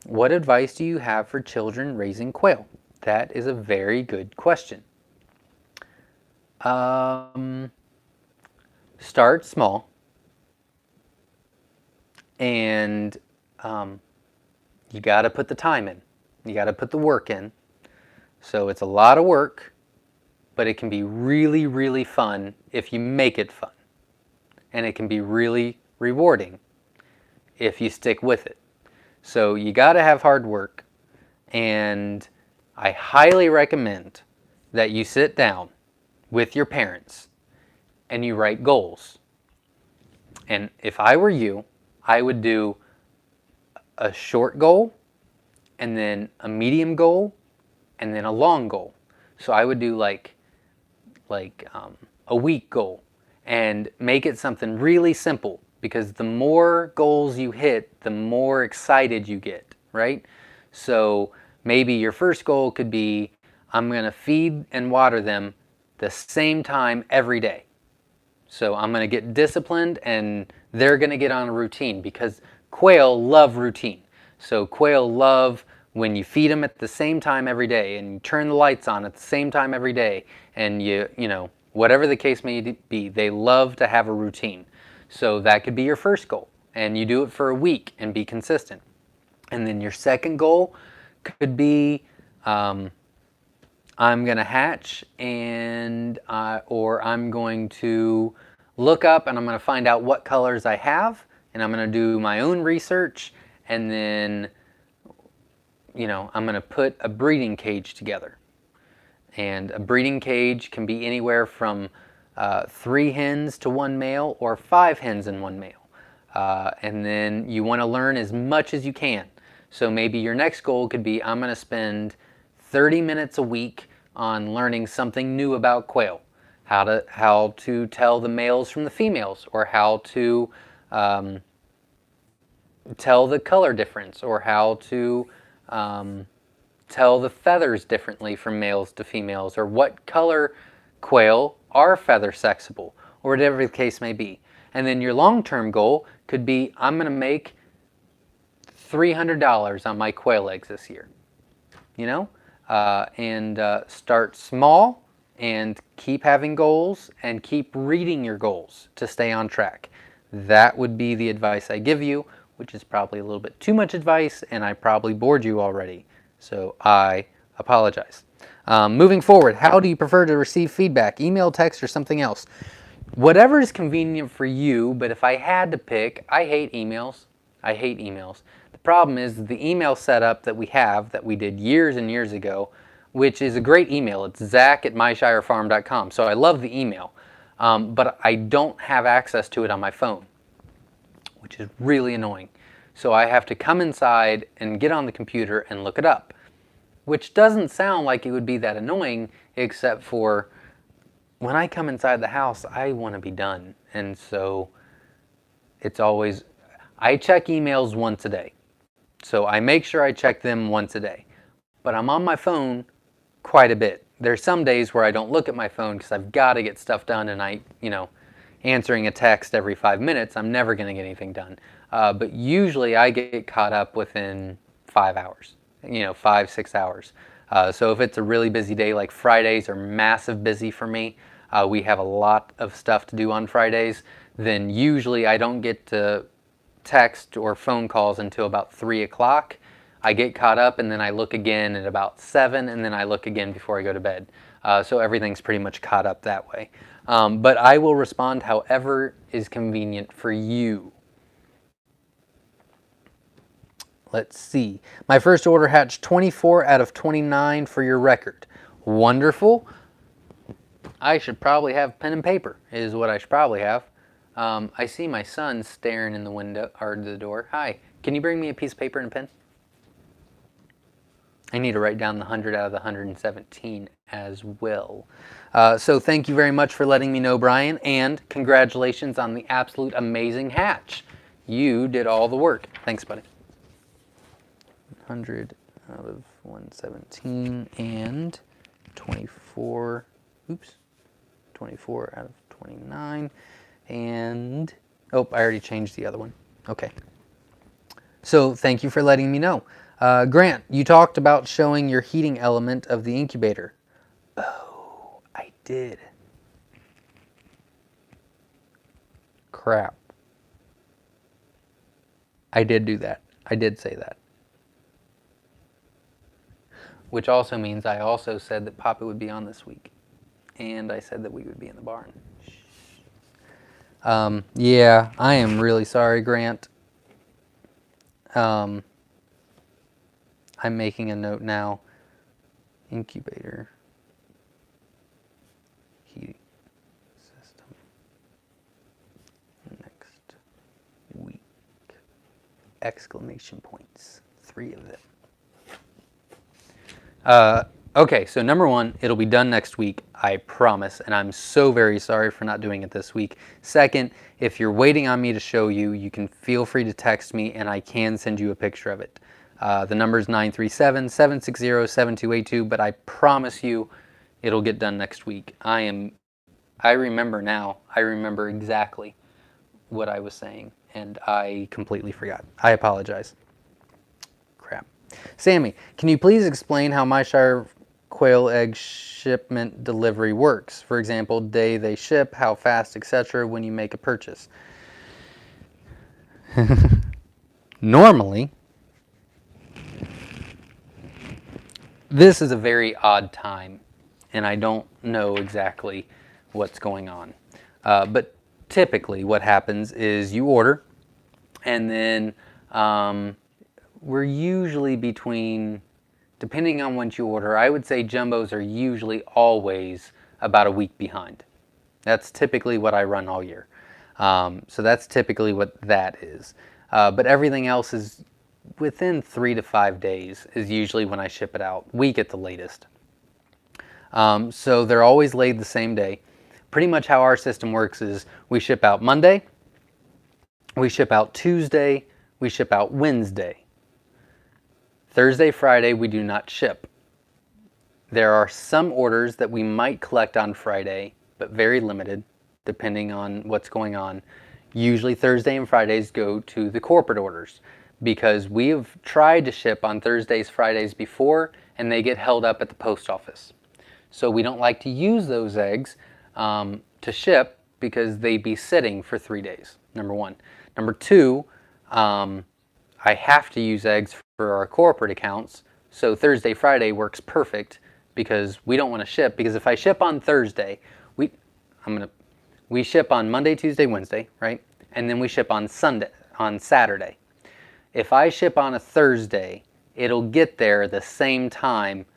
What advice do you have for children raising quail? That is a very good question. Start small, and you got to put the time in. You got to put the work in. So it's a lot of work, but it can be really, really fun if you make it fun. And it can be really rewarding if you stick with it. So you got to have hard work, and I highly recommend that you sit down with your parents and you write goals. And if I were you, I would do a short goal, and then a medium goal, and then a long goal. So I would do like a week goal, and make it something really simple, because the more goals you hit, the more excited you get, right? So maybe your first goal could be, I'm going to feed and water them the same time every day. So I'm going to get disciplined, and they're going to get on a routine, because quail love routine. So quail love when you feed them at the same time every day, and you turn the lights on at the same time every day, and you know, whatever the case may be, they love to have a routine. So that could be your first goal, and you do it for a week and be consistent. And then your second goal could be, I'm going to hatch, and or I'm going to look up and I'm going to find out what colors I have, and I'm going to do my own research, and then, you know, I'm going to put a breeding cage together. And a breeding cage can be anywhere from 3 hens to 1 male, or 5 hens and 1 male. And then you want to learn as much as you can. So maybe your next goal could be, I'm going to spend 30 minutes a week on learning something new about quail. How to tell the males from the females, or how to tell the color difference, or how to tell the feathers differently from males to females, or what color quail are feather sexable, or whatever the case may be. And then your long-term goal could be, I'm going to make $300 on my quail eggs this year. You know, and start small, and keep having goals, and keep reading your goals to stay on track. That would be the advice I give you, which is probably a little bit too much advice, and I probably bored you already. So I apologize. Moving forward, how do you prefer to receive feedback? Email, text, or something else? Whatever is convenient for you, but if I had to pick, I hate emails. I hate emails. The problem is the email setup that we have, that we did years and years ago, which is a great email. It's zach@myshirefarm.com. So I love the email, but I don't have access to it on my phone, which is really annoying. So I have to come inside and get on the computer and look it up, which doesn't sound like it would be that annoying, except for when I come inside the house, I want to be done. And so it's always, I check emails once a day. So I make sure I check them once a day. But I'm on my phone quite a bit. There's some days where I don't look at my phone because I've got to get stuff done, and answering a text every 5 minutes, I'm never going to get anything done. But usually I get caught up within 5 hours, 5-6 hours. So if it's a really busy day, like Fridays are massive busy for me, we have a lot of stuff to do on Fridays, then usually I don't get to text or phone calls until about 3 o'clock. I get caught up and then I look again at about 7, and then I look again before I go to bed. So everything's pretty much caught up that way. But I will respond however is convenient for you. Let's see. My first order hatched 24 out of 29 for your record. Wonderful. I should probably have pen and paper is what I should probably have. I see my son staring in the window or the door. Hi, can you bring me a piece of paper and a pen? I need to write down the 100 out of the 117 as well. So thank you very much for letting me know, Brian, and congratulations on the absolute amazing hatch. You did all the work. Thanks, buddy. 100 out of 117 and 24, oops, 24 out of 29 and, oh, I already changed the other one. Okay. So thank you for letting me know. Grant, you talked about showing your heating element of the incubator. Oh, I did. Crap. I did do that. I did say that. Which also means I also said that Papa would be on this week. And I said that we would be in the barn. Yeah, I am really sorry, Grant. I'm making a note now. Incubator heating system next week. Exclamation points. 3 of them. Okay, so number 1, it'll be done next week, I promise, and I'm so very sorry for not doing it this week. Second, if you're waiting on me to show you, you can feel free to text me and I can send you a picture of it. The number is 937-760-7282, but I promise you it'll get done next week. I remember now. I remember exactly what I was saying, and I completely forgot. I apologize. Crap. Sammy, can you please explain how Myshire quail egg shipment delivery works? For example, day they ship, how fast, etc. when you make a purchase. Normally, this is a very odd time, and I don't know exactly what's going on. But typically what happens is you order, and then we're usually between, depending on when you order, I would say jumbos are usually always about a week behind. That's typically what I run all year. So that's typically what that is. But everything else is within 3 to 5 days is usually when I ship it out, week at the latest. So they're always laid the same day. Pretty much how our system works is we ship out Monday, we ship out Tuesday, we ship out Wednesday. Thursday, Friday, we do not ship. There are some orders that we might collect on Friday, but very limited, depending on what's going on. Usually Thursday and Fridays go to the corporate orders because we have tried to ship on Thursdays, Fridays before, and they get held up at the post office. So we don't like to use those eggs to ship because they'd be sitting for 3 days, number 1. Number 2, I have to use eggs for our corporate accounts, so Thursday, Friday works perfect because we don't want to ship, because if I ship on Thursday, we ship on Monday, Tuesday, Wednesday, right? And then we ship on Saturday. If I ship on a Thursday, it'll get there the same time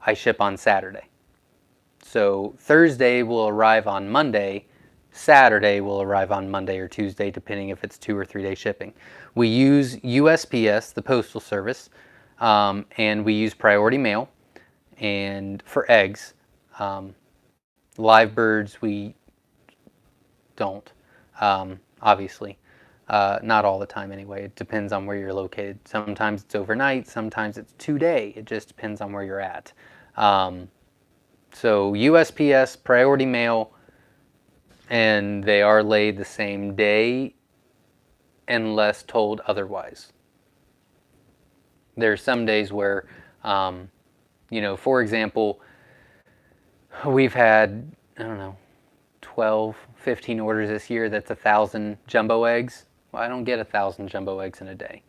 I ship on Saturday. So Thursday will arrive on Monday, Saturday will arrive on Monday or Tuesday, depending if it's 2 or 3 day shipping. We use USPS, the postal service, and we use priority mail and for eggs. Live birds we don't, obviously. Not all the time anyway. It depends on where you're located. Sometimes it's overnight, sometimes it's 2 day. It just depends on where you're at. So USPS, priority mail, and they are laid the same day unless told otherwise. There are some days where, for example, we've had, I don't know, 12, 15 orders this year, that's 1,000 jumbo eggs. Well, I don't get 1,000 jumbo eggs in a day.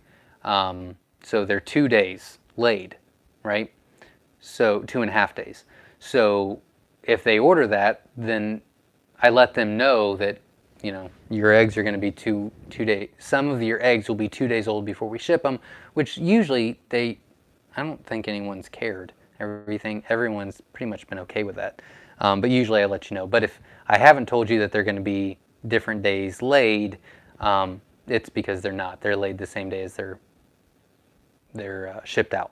So they're 2 days laid, right? So 2.5 days. So if they order that, then I let them know that, you know, your eggs are going to be two days. Some of your eggs will be 2 days old before we ship them, which usually I don't think anyone's cared. Everyone's pretty much been okay with that. But usually I let you know. But if I haven't told you that they're going to be different days laid, it's because they're not. They're laid the same day as they're shipped out.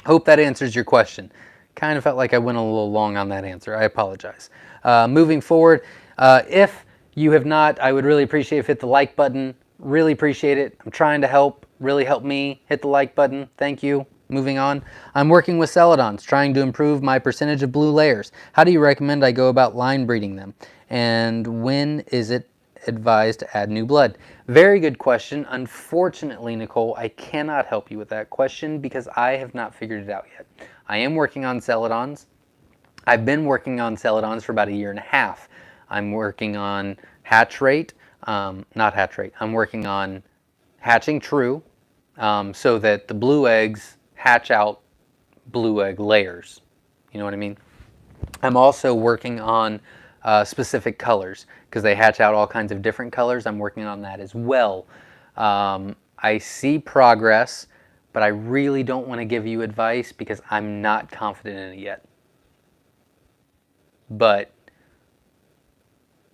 Hope that answers your question. Kind of felt like I went a little long on that answer. I apologize. Moving forward, if you have not, I would really appreciate if you hit the like button. Really appreciate it. I'm trying to help. Really help me. Hit the like button. Thank you. Moving on. I'm working with Celadons, trying to improve my percentage of blue layers. How do you recommend I go about line breeding them? And when is it advised to add new blood? Very good question. Unfortunately, Nicole, I cannot help you with that question because I have not figured it out yet. I am working on Celadons. I've been working on Celadons for about 1.5 years. I'm working on hatch rate, not hatch rate, I'm working on hatching true so that the blue eggs hatch out blue egg layers. You know what I mean? I'm also working on specific colors because they hatch out all kinds of different colors. I'm working on that as well. I see progress, but I really don't want to give you advice because I'm not confident in it yet. But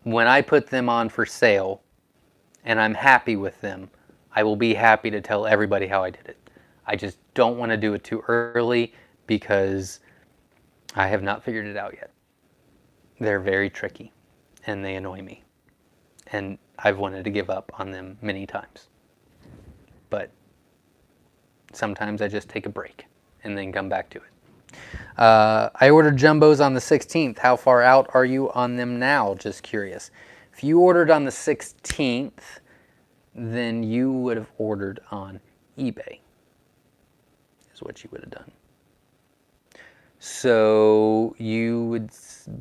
when I put them on for sale and I'm happy with them, I will be happy to tell everybody how I did it. I just don't want to do it too early because I have not figured it out yet. They're very tricky and they annoy me. And I've wanted to give up on them many times. But sometimes I just take a break and then come back to it. I ordered jumbos on the 16th. How far out are you on them now? Just curious. If you ordered on the 16th, then you would have ordered on eBay. Is what you would have done. So you would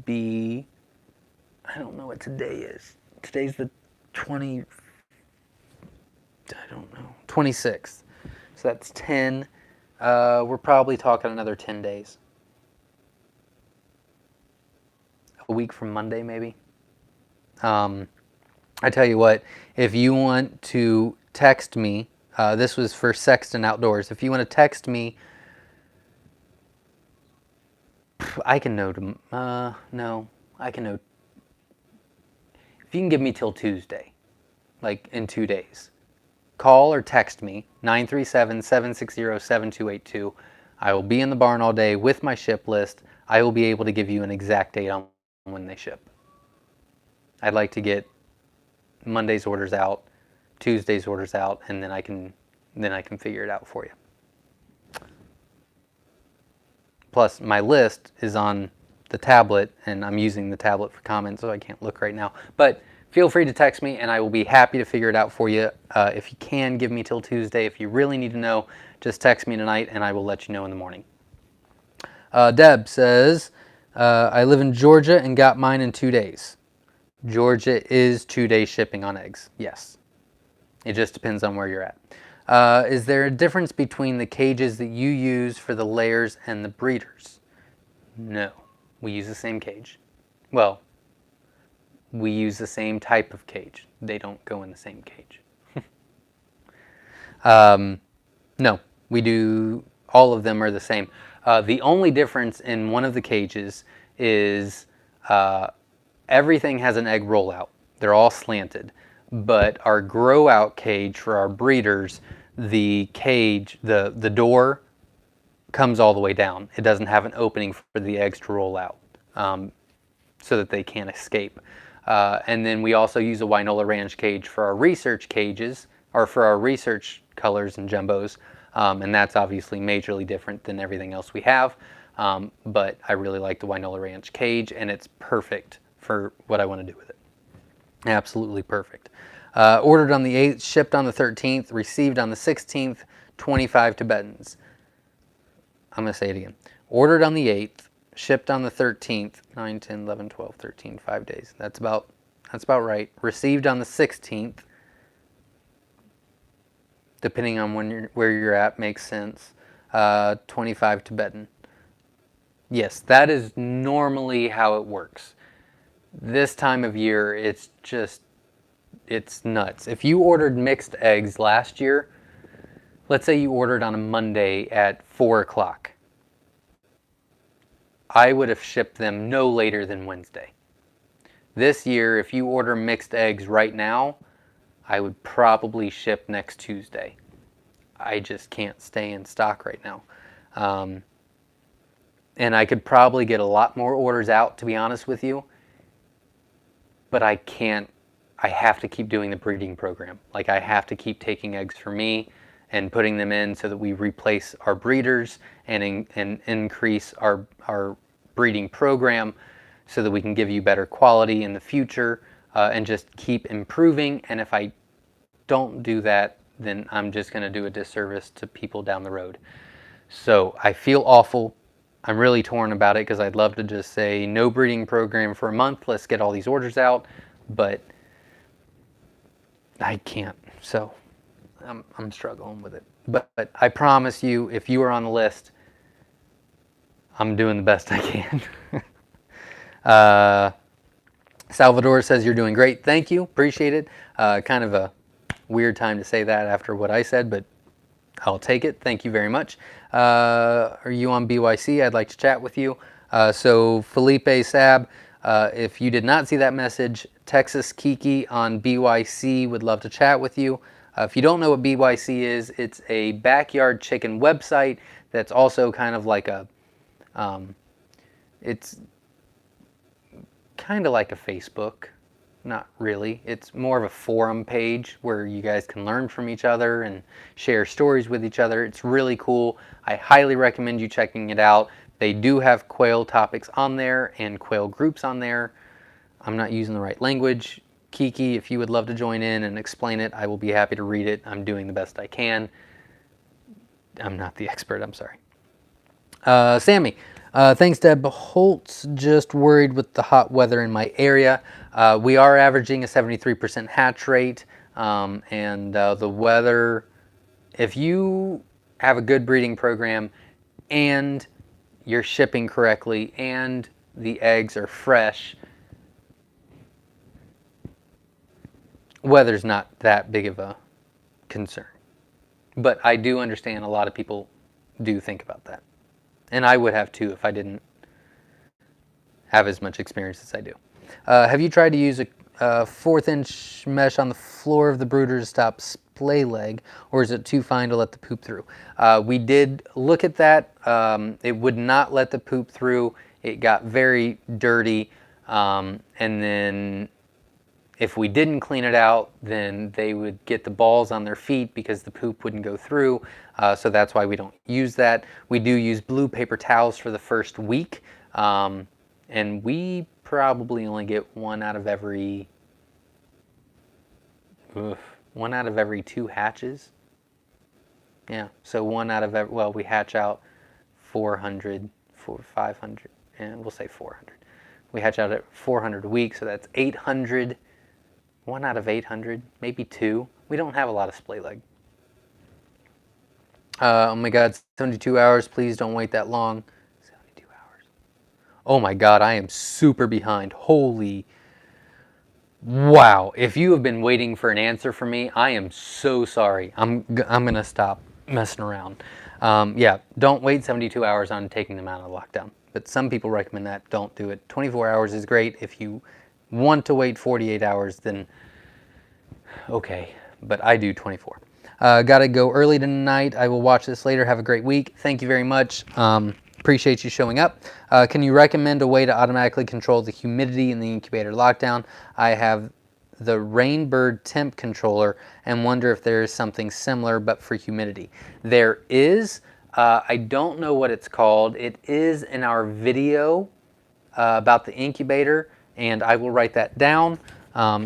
be, I don't know what today is. Today's the 26th. So that's 10. We're probably talking another 10 days. A week from Monday, maybe. I tell you what, if you want to text me, this was for Sexton Outdoors. If you want to text me, I can know. No, I can know. If you can give me till Tuesday, like in 2 days, call or text me, 937-760-7282. I will be in the barn all day with my ship list. I will be able to give you an exact date on when they ship. I'd like to get Monday's orders out, Tuesday's orders out, and then I can figure it out for you. Plus, my list is on the tablet, and I'm using the tablet for comments, so I can't look right now. But feel free to text me, and I will be happy to figure it out for you. If you can, give me till Tuesday. If you really need to know, just text me tonight, and I will let you know in the morning. Deb says, I live in Georgia and got mine in 2 days. Georgia is 2-day shipping on eggs, yes. It just depends on where you're at. Is there a difference between the cages that you use for the layers and the breeders? No, we use the same cage. Well, we use the same type of cage. They don't go in the same cage. No, we do, all of them are the same. The only difference in one of the cages is everything has an egg rollout. They're all slanted. But our grow out cage for our breeders, the cage, the door comes all the way down. It doesn't have an opening for the eggs to roll out so that they can't escape. And then we also use a Winola Ranch cage for our research cages, or for our research colors and jumbos. And that's obviously majorly different than everything else we have. But I really like the Winola Ranch cage, and it's perfect for what I want to do with it. Absolutely perfect. Ordered on the 8th, shipped on the 13th, received on the 16th, 25 Tibetans. I'm going to say it again. Ordered on the 8th, shipped on the 13th, 9, 10, 11, 12, 13, 5 days. That's about right. Received on the 16th, depending on where you're at, makes sense. 25 Tibetan. Yes, that is normally how it works. This time of year, it's nuts. If you ordered mixed eggs last year, let's say you ordered on a Monday at 4 o'clock, I would have shipped them no later than Wednesday. This year, if you order mixed eggs right now, I would probably ship next Tuesday. I just can't stay in stock right now. And I could probably get a lot more orders out, to be honest with you. But I can't. I have to keep doing the breeding program. Like, I have to keep taking eggs for me and putting them in so that we replace our breeders and increase our breeding program so that we can give you better quality in the future, and just keep improving. And if I don't do that, then I'm just going to do a disservice to people down the road. So I feel awful. I'm really torn about it because I'd love to just say no breeding program for a month. Let's get all these orders out, but I can't. So I'm struggling with it. But I promise you, if you are on the list, I'm doing the best I can. Salvador says you're doing great. Thank you. Appreciate it. Kind of a weird time to say that after what I said, but I'll take it. Thank you very much. Are you on BYC? I'd like to chat with you. So Felipe Sab, if you did not see that message, Texas Kiki on BYC would love to chat with you. If you don't know what BYC is, it's a backyard chicken website that's also kind of like it's kind of like a Facebook. Not really. It's more of a forum page where you guys can learn from each other and share stories with each other. It's really cool. I highly recommend you checking it out. They do have quail topics on there and quail groups on there. I'm not using the right language. Kiki, if you would love to join in and explain it, I will be happy to read it. I'm doing the best I can. I'm not the expert, I'm sorry. Sammy, thanks Deb. Holt's just worried with the hot weather in my area. We are averaging a 73% hatch rate, and the weather, if you have a good breeding program and you're shipping correctly and the eggs are fresh, weather's not that big of a concern. But I do understand a lot of people do think about that. And I would have too if I didn't have as much experience as I do. Have you tried to use a 1/4-inch mesh on the floor of the brooder to stop splay leg, or is it too fine to let the poop through? We did look at that. It would not let the poop through. It got very dirty. And then if we didn't clean it out, then they would get the balls on their feet because the poop wouldn't go through. So that's why we don't use that. We do use blue paper towels for the first week. And we probably only get one out of every 2 hatches. Yeah, so one out of every, well, we hatch out 500, and we'll say 400. We hatch out at 400 a week, so that's 800. 1 out of 800, maybe 2. We don't have a lot of splay leg. Oh my God, 72 hours. Please don't wait that long. 72 hours. Oh my God, I am super behind. Holy. Wow. If you have been waiting for an answer from me, I am so sorry. I'm going to stop messing around. Yeah, don't wait 72 hours on taking them out of lockdown. But some people recommend that. Don't do it. 24 hours is great. If you want to wait 48 hours, then okay, but I do 24. Gotta go early tonight. I will watch this later. Have a great week. Thank you very much. Appreciate you showing up. Can you recommend a way to automatically control the humidity in the incubator lockdown? I have the Rainbird temp controller and wonder if there is something similar but for humidity. There is. I don't know what it's called. It is in our video about the incubator, and I will write that down.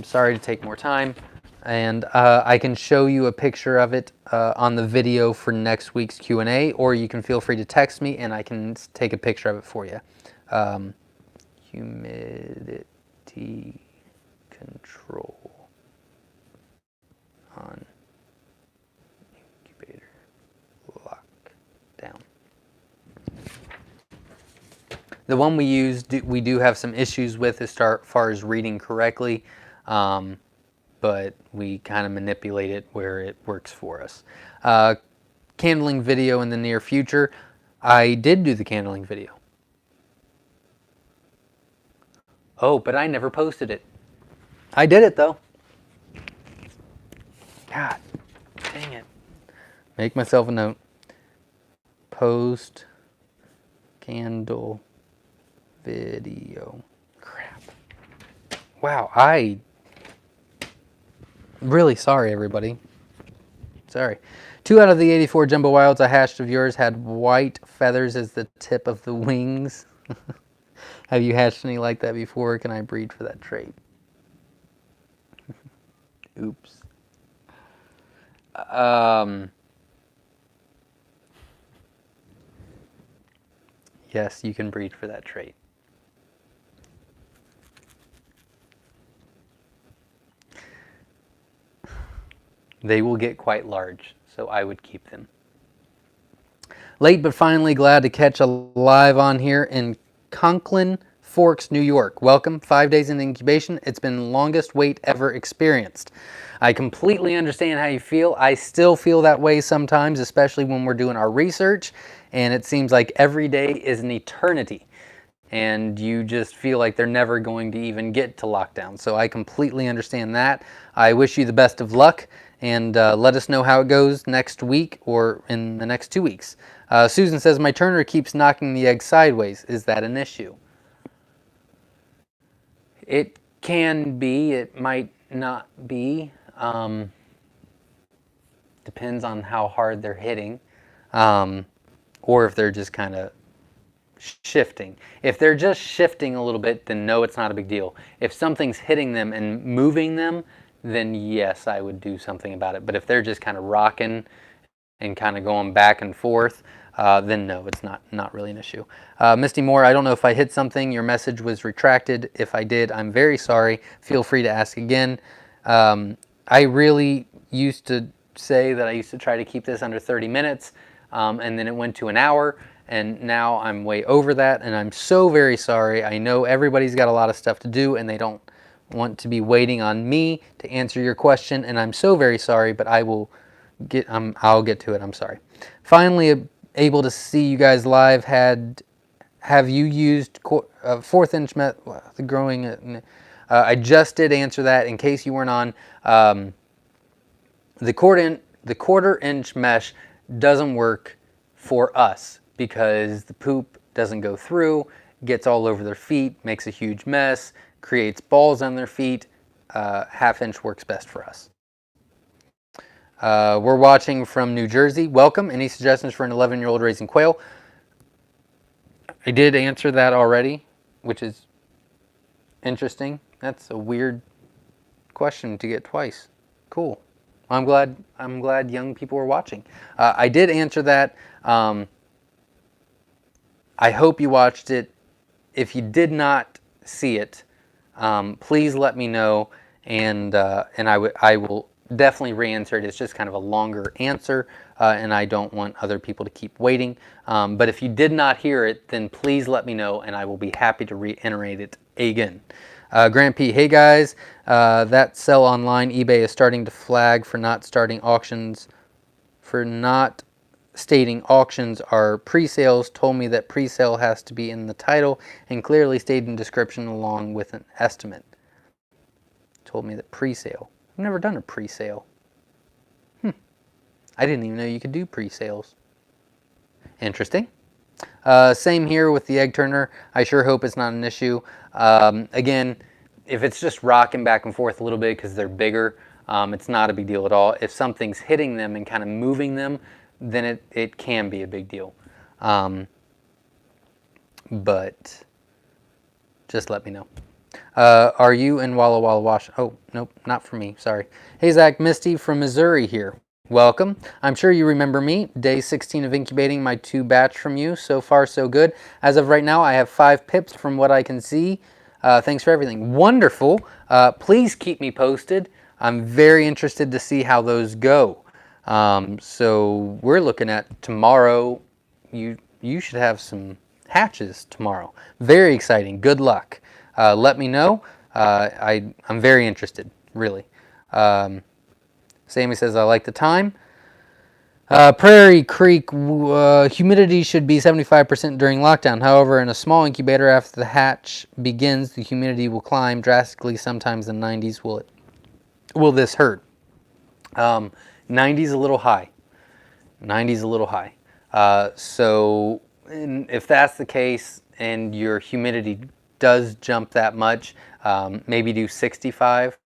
Sorry to take more time. And I can show you a picture of it on the video for next week's Q&A, or you can feel free to text me and I can take a picture of it for you. Humidity control on incubator lockdown. The one we use, we do have some issues with as far as reading correctly, but we kind of manipulate it where it works for us. Candling video in the near future. I did do the candling video. Oh, but I never posted it. I did it though. God, dang it. Make myself a note. Post candle video. Crap. Wow, really sorry, everybody. Sorry. 2 out of the 84 jumbo wilds I hatched of yours had white feathers as the tip of the wings. Have you hatched any like that before? Can I breed for that trait? Oops. Yes, you can breed for that trait. They will get quite large, so I would keep them. Late but finally glad to catch a live on here in Conklin Forks, New York. Welcome, 5 days in incubation. It's been the longest wait ever experienced. I completely understand how you feel. I still feel that way sometimes, especially when we're doing our research, and it seems like every day is an eternity. And you just feel like they're never going to even get to lockdown. So I completely understand that. I wish you the best of luck, and let us know how it goes next week or in the next 2 weeks. Susan says, my turner keeps knocking the egg sideways. Is that an issue? It can be. It might not be. Depends on how hard they're hitting, or if they're just kind of shifting. If they're just shifting a little bit, then no, it's not a big deal. If something's hitting them and moving them, then yes, I would do something about it. But if they're just kind of rocking and kind of going back and forth, then no, it's not really an issue. Misty Moore, I don't know if I hit something. Your message was retracted. If I did, I'm very sorry. Feel free to ask again. I really used to say that I used to try to keep this under 30 minutes, and then it went to an hour. And now I'm way over that, and I'm so very sorry. I know everybody's got a lot of stuff to do, and they don't want to be waiting on me to answer your question, and I'm so very sorry, but I'll get to it. I'm sorry. Finally, able to see you guys live. Have you used 1/4 inch the growing? I just did answer that in case you weren't on. The 1/4 inch mesh doesn't work for us, because the poop doesn't go through, gets all over their feet, makes a huge mess, creates balls on their feet. 1/2 inch works best for us. We're watching from New Jersey. Welcome. Any suggestions for an 11-year-old raising quail? I did answer that already, which is interesting. That's a weird question to get twice. Cool. I'm glad young people are watching. I did answer that. I hope you watched it. If you did not see it, please let me know, and I will definitely re-answer it. It's just kind of a longer answer, and I don't want other people to keep waiting. But if you did not hear it, then please let me know, and I will be happy to reiterate it again. Grant P, hey guys, that sell online, eBay is starting to flag for not starting auctions, stating auctions are pre-sales. Told me that pre-sale has to be in the title and clearly stated in description along with an estimate. Told me that pre-sale. I've never done a pre-sale. I didn't even know you could do pre-sales. Interesting. Same here with the egg turner. I sure hope it's not an issue. Again, if it's just rocking back and forth a little bit because they're bigger, it's not a big deal at all. If something's hitting them and kind of moving them, then it can be a big deal. But just let me know. Are you in Walla Walla, Washington? Oh, nope, not for me. Sorry. Hey, Zach, Misty from Missouri here. Welcome. I'm sure you remember me. Day 16 of incubating my 2 batch from you. So far, so good. As of right now, I have 5 pips from what I can see. Thanks for everything. Wonderful. Please keep me posted. I'm very interested to see how those go. So we're looking at tomorrow. You should have some hatches tomorrow. Very exciting. Good luck. Let me know. I'm very interested, really. Sammy says, I like the time. Prairie Creek, humidity should be 75% during lockdown. However, in a small incubator, after the hatch begins, the humidity will climb drastically, sometimes in the 90s. Will this hurt? 90s a little high. 90s a little high. So if that's the case and your humidity does jump that much, maybe do 65.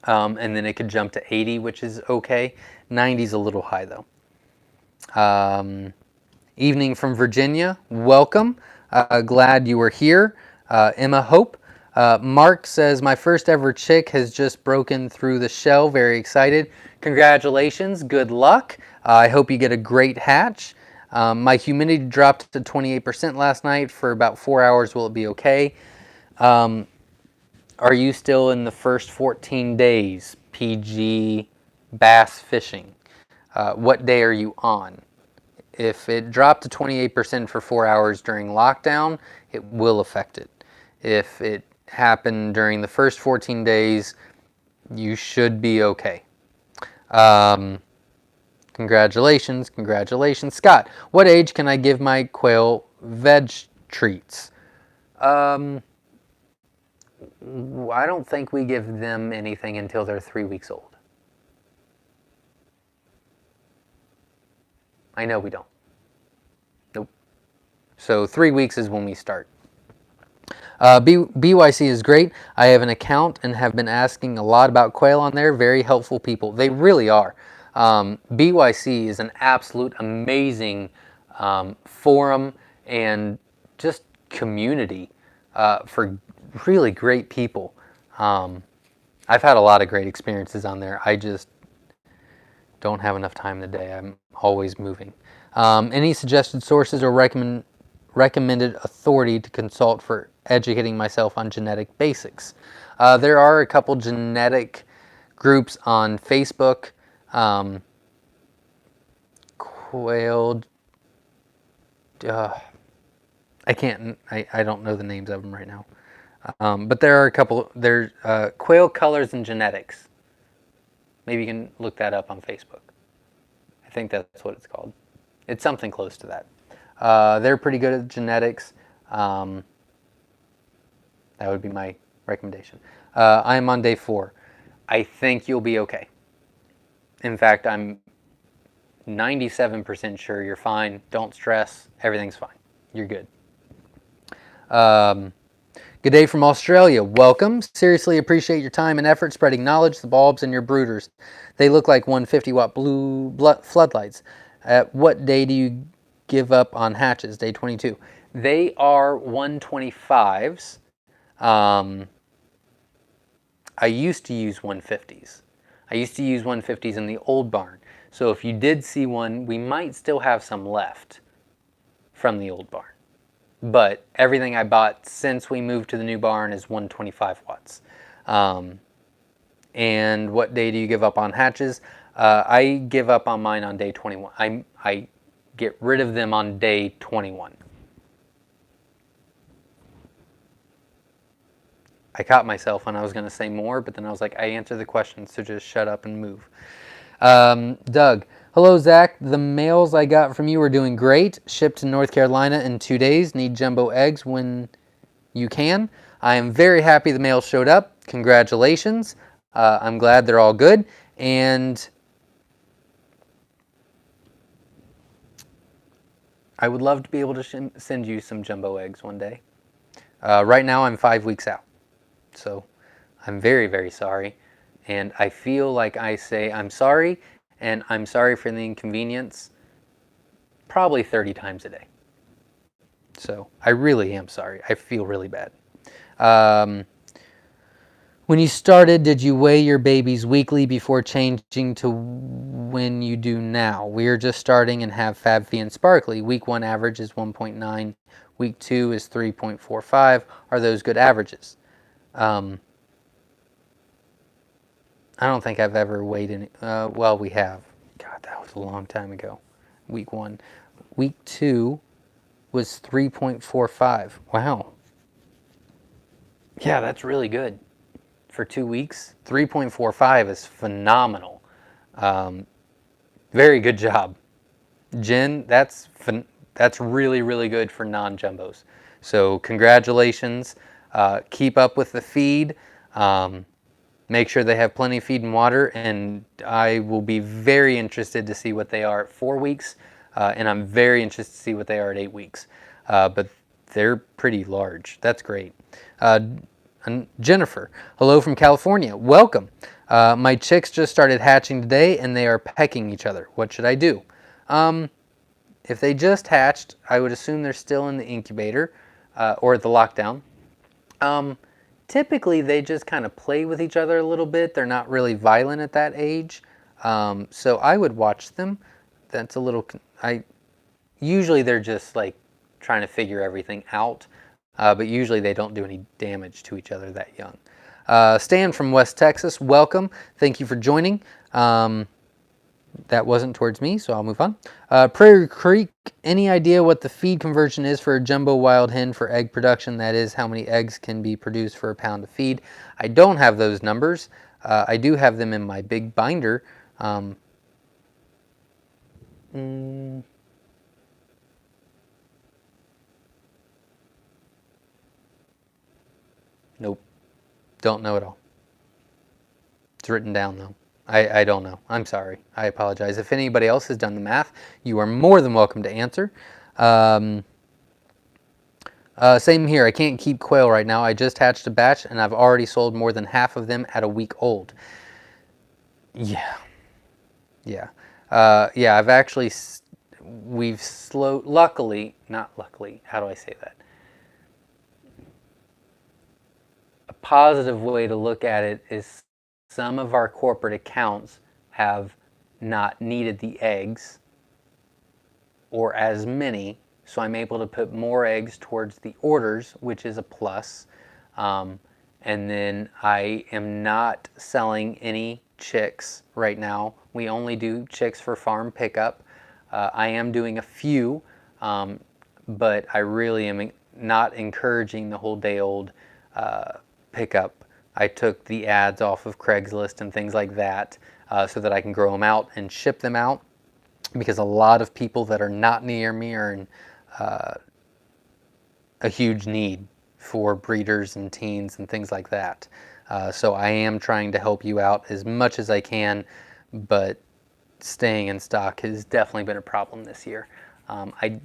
And then it could jump to 80, which is okay. 90 is a little high though. Evening from Virginia, welcome. Glad you were here. Emma Hope. Mark says, my first ever chick has just broken through the shell. Very excited. Congratulations. Good luck. I hope you get a great hatch. My humidity dropped to 28% last night for about 4 hours. Will it be okay? Are you still in the first 14 days PG bass fishing? What day are you on? If it dropped to 28% for 4 hours during lockdown, it will affect it. If it happened during the first 14 days, you should be okay. Congratulations, congratulations. Scott, what age can I give my quail veg treats? I don't think we give them anything until they're 3 weeks old. I know we don't. Nope. So 3 weeks is when we start. BYC is great. I have an account and have been asking a lot about quail on there. Very helpful people. They really are. BYC is an absolute amazing forum and just community for really great people. I've had a lot of great experiences on there. I just don't have enough time in the day. I'm always moving. Any suggested sources or recommended authority to consult for educating myself on genetic basics? There are a couple genetic groups on Facebook. Quail. I don't know the names of them right now. But there are a couple. There's Quail Colors and Genetics. Maybe you can look that up on Facebook. I think that's what it's called. It's something close to that. They're pretty good at genetics. That would be my recommendation. I am on day 4. I think you'll be okay. In fact, I'm 97% sure you're fine. Don't stress. Everything's fine. You're good. Good day from Australia. Welcome. Seriously appreciate your time and effort spreading knowledge, the bulbs, and your brooders. They look like 150-watt blue floodlights. At what day do you give up on hatches? Day 22. They are 125s. I used to use 150s. I used to use 150s in the old barn. So if you did see one, we might still have some left from the old barn. But everything I bought since we moved to the new barn is 125 watts. And what day do you give up on hatches? I give up on mine on day 21. I get rid of them on day 21. I caught myself when I was going to say more, but then I was like, I answered the question, so just shut up and move. Doug. Hello, Zach. The mails I got from you are doing great. Shipped to North Carolina in 2 days. Need jumbo eggs when you can. I am very happy the mail showed up. Congratulations. I'm glad they're all good. And I would love to be able to send you some jumbo eggs one day. Right now, I'm 5 weeks out. So I'm very, very sorry. And I feel like I say I'm sorry. And I'm sorry for the inconvenience probably 30 times a day. So I really am sorry. I feel really bad. When you started, did you weigh your babies weekly before changing to when you do now? We are just starting and have Fab and Sparkly. Week 1 average is 1.9. Week 2 is 3.45. Are those good averages? I don't think I've ever weighed any. Well, we have. God, that was a long time ago. Week 1. Week 2 was 3.45. Wow. Yeah, that's really good. For 2 weeks, 3.45 is phenomenal. Very good job. Jen, that's really, really good for non-jumbos. So congratulations. Keep up with the feed. Make sure they have plenty of feed and water, and I will be very interested to see what they are at 4 weeks, and I'm very interested to see what they are at 8 weeks. But they're pretty large. That's great. And Jennifer, hello from California. Welcome. My chicks just started hatching today, and they are pecking each other. What should I do? If they just hatched, I would assume they're still in the incubator or the lockdown. Typically, they just kind of play with each other a little bit. They're not really violent at that age. So I would watch them. That's a little... Usually they're just like trying to figure everything out. But usually they don't do any damage to each other that young. Stan from West Texas, welcome. Thank you for joining. That wasn't towards me, so I'll move on. Prairie Creek, any idea what the feed conversion is for a jumbo wild hen for egg production? That is, how many eggs can be produced for a pound of feed? I don't have those numbers. I do have them in my big binder. Nope. Don't know at all. It's written down, though. I don't know. I'm sorry. I apologize. If anybody else has done the math, you are more than welcome to answer. Same here. I can't keep quail right now. I just hatched a batch, and I've already sold more than half of them at a week old. Yeah. Yeah. Yeah, I've actually... We've luckily... Not luckily. How do I say that? A positive way to look at it is some of our corporate accounts have not needed the eggs or as many, so I'm able to put more eggs towards the orders, which is a plus. And then I am not selling any chicks right now. We only do chicks for farm pickup. I am doing a few, but I really am not encouraging the whole day old pickup. I took the ads off of Craigslist and things like that so that I can grow them out and ship them out, because a lot of people that are not near me are in a huge need for breeders and teens and things like that. So I am trying to help you out as much as I can, but staying in stock has definitely been a problem this year. I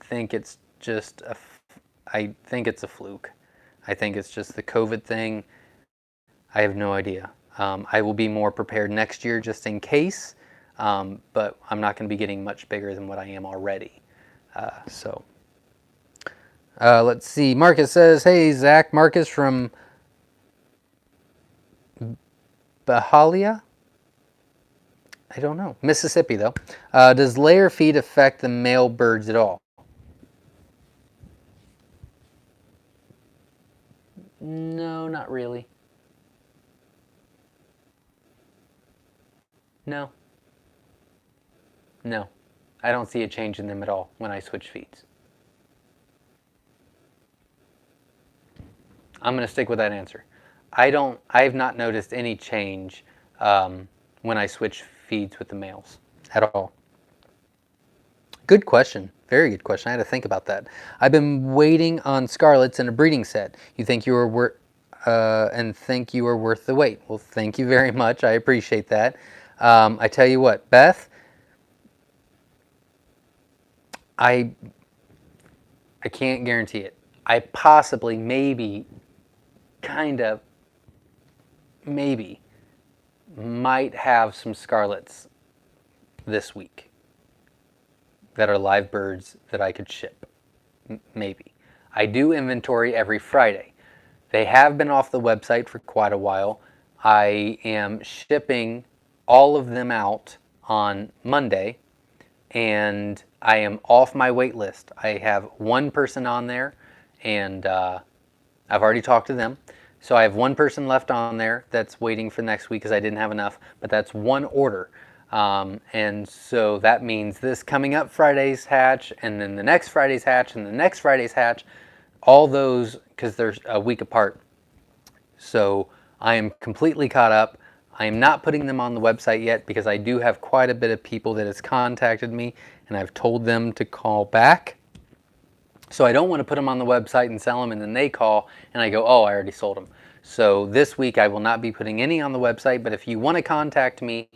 think it's just I think it's a fluke. I think it's just the COVID thing. I have no idea. I will be more prepared next year just in case, but I'm not going to be getting much bigger than what I am already. Let's see. Marcus says, hey, Zach. Marcus from Bahalia? I don't know. Mississippi, though. Does layer feed affect the male birds at all? No, not really. No. No. I don't see a change in them at all when I switch feeds. I'm going to stick with that answer. I've not noticed any change when I switch feeds with the males at all. Good question. Very good question. I had to think about that. I've been waiting on Scarlets in a breeding set. You think you are worth the wait. Well, thank you very much. I appreciate that. I tell you what, Beth, I can't guarantee it. I possibly, maybe, maybe, might have some Scarlets this week that are live birds that I could ship. Maybe. I do inventory every Friday. They have been off the website for quite a while. I am shipping all of them out on Monday, and I am off my wait list. I have one person on there, and I've already talked to them. So I have one person left on there that's waiting for next week because I didn't have enough, but that's one order. And so that means this coming up Friday's hatch, and then the next Friday's hatch, and the next Friday's hatch, all those, because they're a week apart. So I am completely caught up. I am not putting them on the website yet because I do have quite a bit of people that has contacted me, and I've told them to call back. So I don't want to put them on the website and sell them, and then they call and I go, oh, I already sold them. So this week I will not be putting any on the website, but if you want to contact me,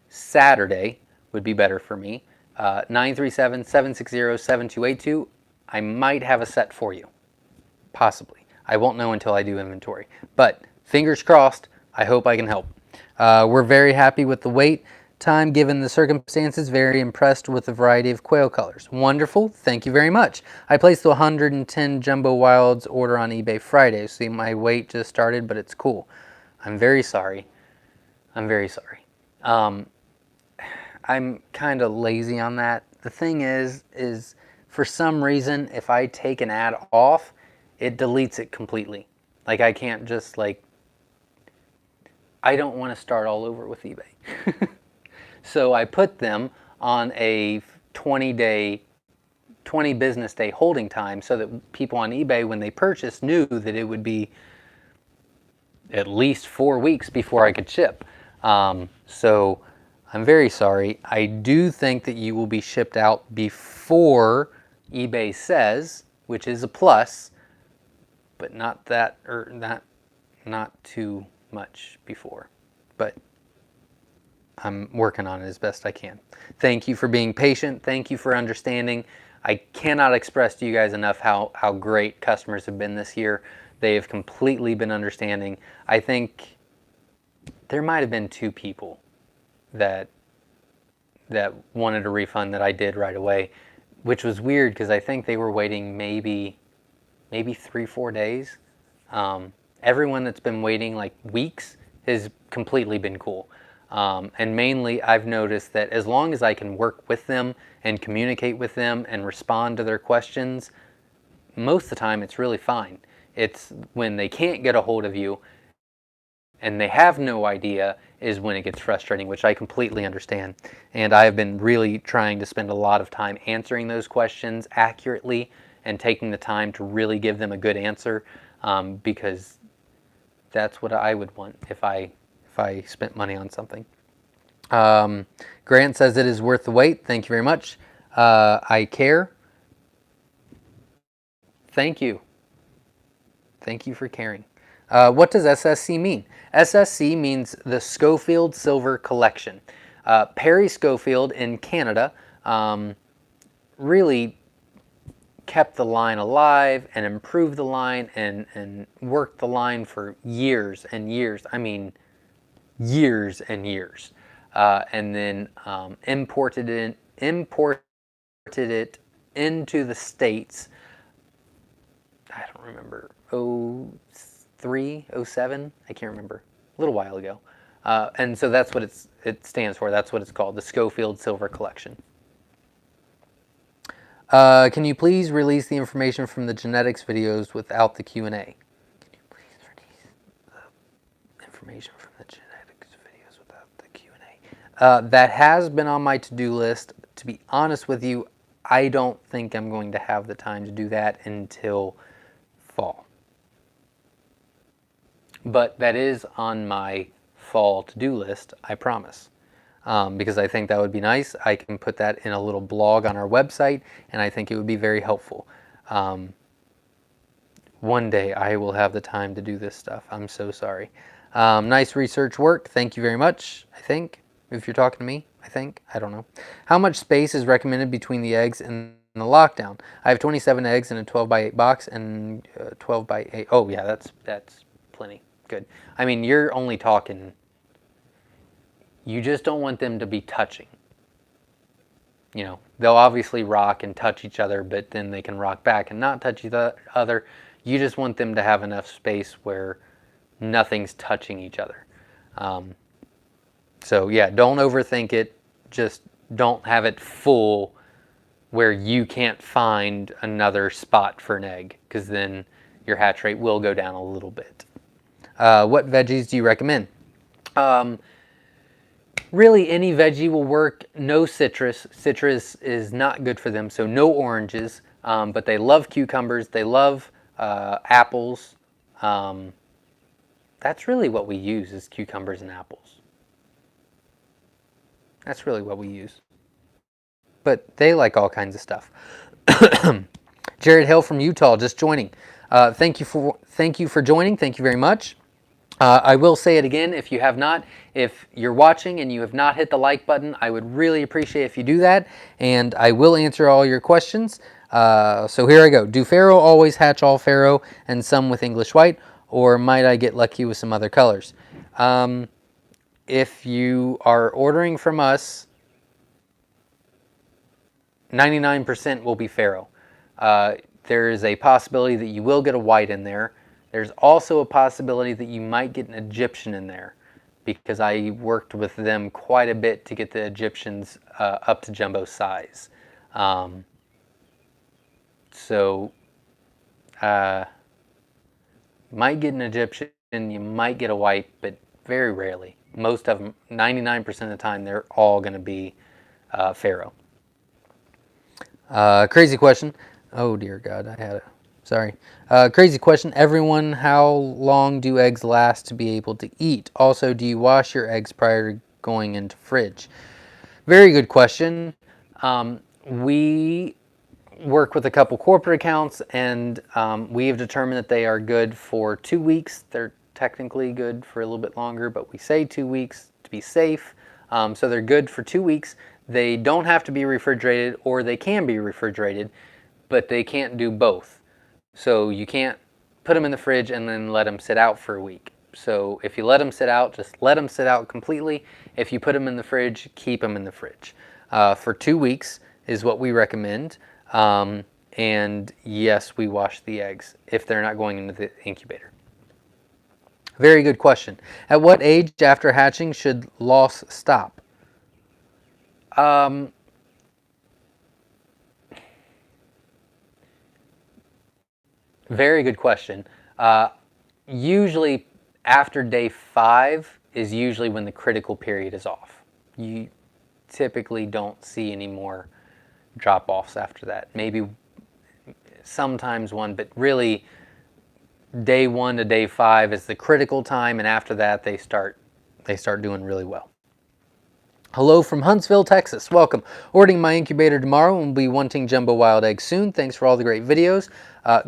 Saturday would be better for me. 937-760-7282. I might have a set for you. Possibly. I won't know until I do inventory. But fingers crossed, I hope I can help. We're very happy with the wait time given the circumstances. Very impressed with the variety of quail colors. Wonderful. Thank you very much. I placed the 110 Jumbo Wilds order on eBay Friday. See, my wait just started, but it's cool. I'm very sorry. I'm very sorry. I'm kind of lazy on that. The thing is for some reason, if I take an ad off, it deletes it completely. Like I can't just I don't want to start all over with eBay. So I put them on a 20 business day holding time so that people on eBay, when they purchased, knew that it would be at least 4 weeks before I could ship. So I'm very sorry. I do think that you will be shipped out before eBay says, which is a plus, but not that, or not too much before. But I'm working on it as best I can. Thank you for being patient. Thank you for understanding. I cannot express to you guys enough how great customers have been this year. They have completely been understanding. I think there might have been 2 people that wanted a refund that I did right away, which was weird because I think they were waiting maybe 3-4 days. Everyone that's been waiting like weeks has completely been cool. And mainly I've noticed that as long as I can work with them and communicate with them and respond to their questions, most of the time it's really fine. It's when they can't get a hold of you and they have no idea is when it gets frustrating, which I completely understand. And I have been really trying to spend a lot of time answering those questions accurately and taking the time to really give them a good answer, because that's what I would want if I spent money on something. Grant says it is worth the wait. Thank you very much. I care. Thank you. Thank you for caring. What does SSC mean? SSC means the Schofield Silver Collection. Perry Schofield in Canada really kept the line alive and improved the line and worked the line for years and years. I mean, years and years. And then imported it into the States. I don't remember, 03, 07, I can't remember, a little while ago. And so that's what it stands for. That's what it's called, the Schofield Silver Collection. Can you please release the information from the genetics videos without the Q&A? Can you please release the information from the genetics videos without the Q&A? That has been on my to-do list. To be honest with you, I don't think I'm going to have the time to do that until fall. But that is on my fall to-do list, I promise. Because I think that would be nice. I can put that in a little blog on our website, and I think it would be very helpful. One day I will have the time to do this stuff. I'm so sorry. Nice research work. Thank you very much, I think. If you're talking to me, I think. I don't know. How much space is recommended between the eggs and the lockdown? I have 27 eggs in a 12 by 8 box and 12 by 8. Oh, yeah, that's plenty. Good. I mean, you're only talking... You just don't want them to be touching. You know, they'll obviously rock and touch each other, but then they can rock back and not touch each other. You just want them to have enough space where nothing's touching each other. So yeah, don't overthink it. Just don't have it full where you can't find another spot for an egg, because then your hatch rate will go down a little bit. What veggies do you recommend? Really, any veggie will work. No citrus. Citrus is not good for them, so no oranges. But they love cucumbers. They love apples. That's really what we use, is cucumbers and apples. That's really what we use. But they like all kinds of stuff. Jared Hill from Utah just joining. Thank you for joining. Thank you very much. I will say it again, if you have not, if you're watching and you have not hit the like button, I would really appreciate if you do that, and I will answer all your questions. So here I go. Do Pharaoh always hatch all Pharaoh and some with English white, or might I get lucky with some other colors? If you are ordering from us, 99% will be Pharaoh. There is a possibility that you will get a white in there. There's also a possibility that you might get an Egyptian in there, because I worked with them quite a bit to get the Egyptians up to jumbo size. So might get an Egyptian, you might get a white, but very rarely. Most of them, 99% of the time, they're all going to be Pharaoh. Crazy question. Oh dear God, I had it. Sorry. Crazy question. Everyone, how long do eggs last to be able to eat? Also, do you wash your eggs prior to going into fridge? Very good question. We work with a couple corporate accounts, and we have determined that they are good for 2 weeks. They're technically good for a little bit longer, but we say 2 weeks to be safe. So they're good for 2 weeks. They don't have to be refrigerated, or they can be refrigerated, but they can't do both. So you can't put them in the fridge and then let them sit out for a week. So if you let them sit out, just let them sit out completely. If you put them in the fridge, keep them in the fridge. For 2 weeks is what we recommend. And yes, we wash the eggs if they're not going into the incubator. Very good question. At what age after hatching should loss stop? Very good question. Usually after day 5 is usually when the critical period is off. You typically don't see any more drop-offs after that. Maybe sometimes one, but really day 1 to day 5 is the critical time, and after that they start doing really well. Hello from Huntsville, Texas. Welcome. Ordering my incubator tomorrow and will be wanting jumbo wild eggs soon. Thanks for all the great videos.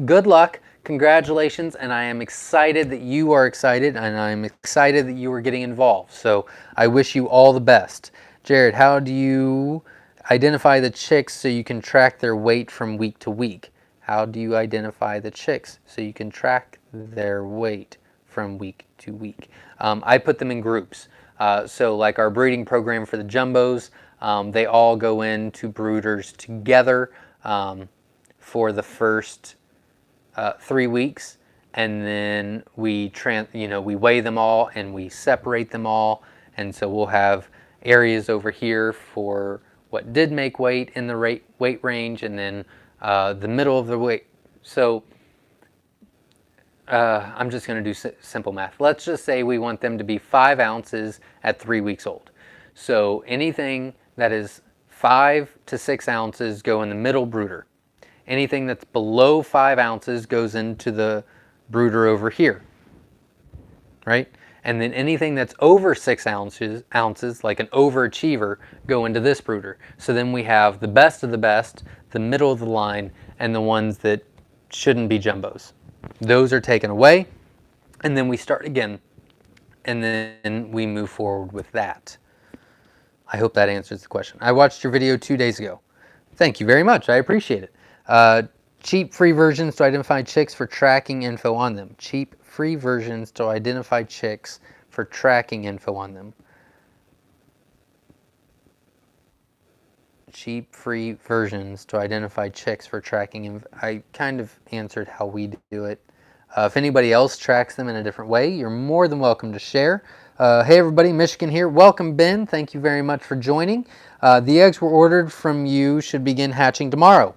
Good luck. Congratulations. And I am excited that you are excited, and I'm excited that you are getting involved. So I wish you all the best. Jared, how do you identify the chicks so you can track their weight from week to week? How do you identify the chicks so you can track their weight from week to week? I put them in groups. So like our breeding program for the jumbos, they all go into brooders together for the first 3 weeks, and then we weigh them all and we separate them all, and so we'll have areas over here for what did make weight in the weight range, and then the middle of the weight. So I'm just going to do simple math. Let's just say we want them to be 5 ounces at 3 weeks old. So anything that is 5 to 6 ounces go in the middle brooder. Anything that's below 5 ounces goes into the brooder over here, right? And then anything that's over 6 ounces, like an overachiever, go into this brooder. So then we have the best of the best, the middle of the line, and the ones that shouldn't be jumbos. Those are taken away, and then we start again, and then we move forward with that. I hope that answers the question. I watched your video 2 days ago. Thank you very much. I appreciate it. Cheap free versions to identify chicks for tracking info on them. Cheap free versions to identify chicks for tracking info on them. cheap free versions to identify chicks for tracking, and I kind of answered how we do it. If anybody else tracks them in a different way, you're more than welcome to share. Hey everybody, Michigan here. Welcome, Ben. Thank you very much for joining. The eggs were ordered from you, should begin hatching tomorrow.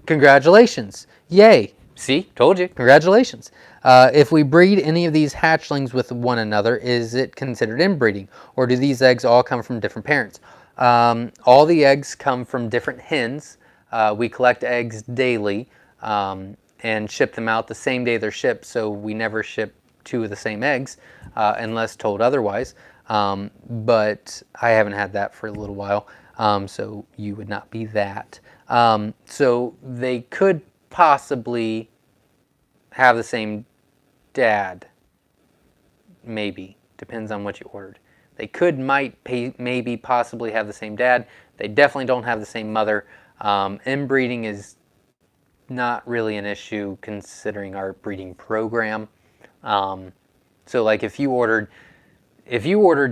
Congratulations. Yay. See, told you. Congratulations. If we breed any of these hatchlings with one another, is it considered inbreeding? Or do these eggs all come from different parents? All the eggs come from different hens. We collect eggs daily and ship them out the same day they're shipped, so we never ship two of the same eggs unless told otherwise. But I haven't had that for a little while, so you would not be that. So they could possibly have the same dad, maybe. Depends on what you ordered. They could, maybe, possibly have the same dad. They definitely don't have the same mother. Inbreeding is not really an issue considering our breeding program. So like if you ordered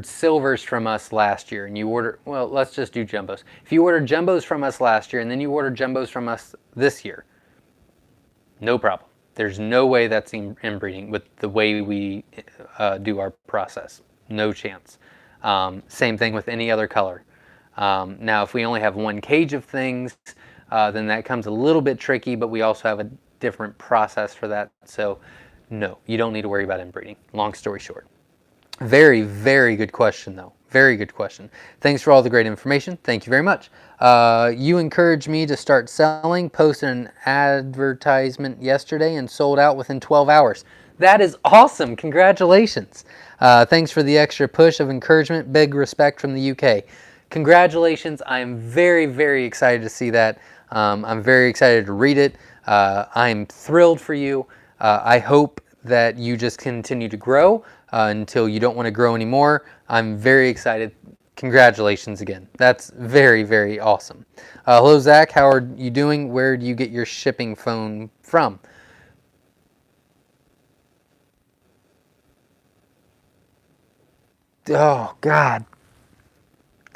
silvers from us last year and you ordered, well, let's just do jumbos. If you ordered jumbos from us last year and then you ordered jumbos from us this year, no problem. There's no way that's inbreeding with the way we do our process. No chance. Same thing with any other color. Now, if we only have one cage of things, then that comes a little bit tricky, but we also have a different process for that. So no, you don't need to worry about inbreeding. Long story short. Very, very good question, though. Very good question. Thanks for all the great information. Thank you very much. You encouraged me to start selling, posted an advertisement yesterday, and sold out within 12 hours. That is awesome. Congratulations. Thanks for the extra push of encouragement. Big respect from the UK. Congratulations. I'm very, very excited to see that. I'm very excited to read it. I'm thrilled for you. I hope that you just continue to grow until you don't want to grow anymore. I'm very excited. Congratulations again. That's very, very awesome. Hello, Zach. How are you doing? Where do you get your shipping phone from? Oh, God.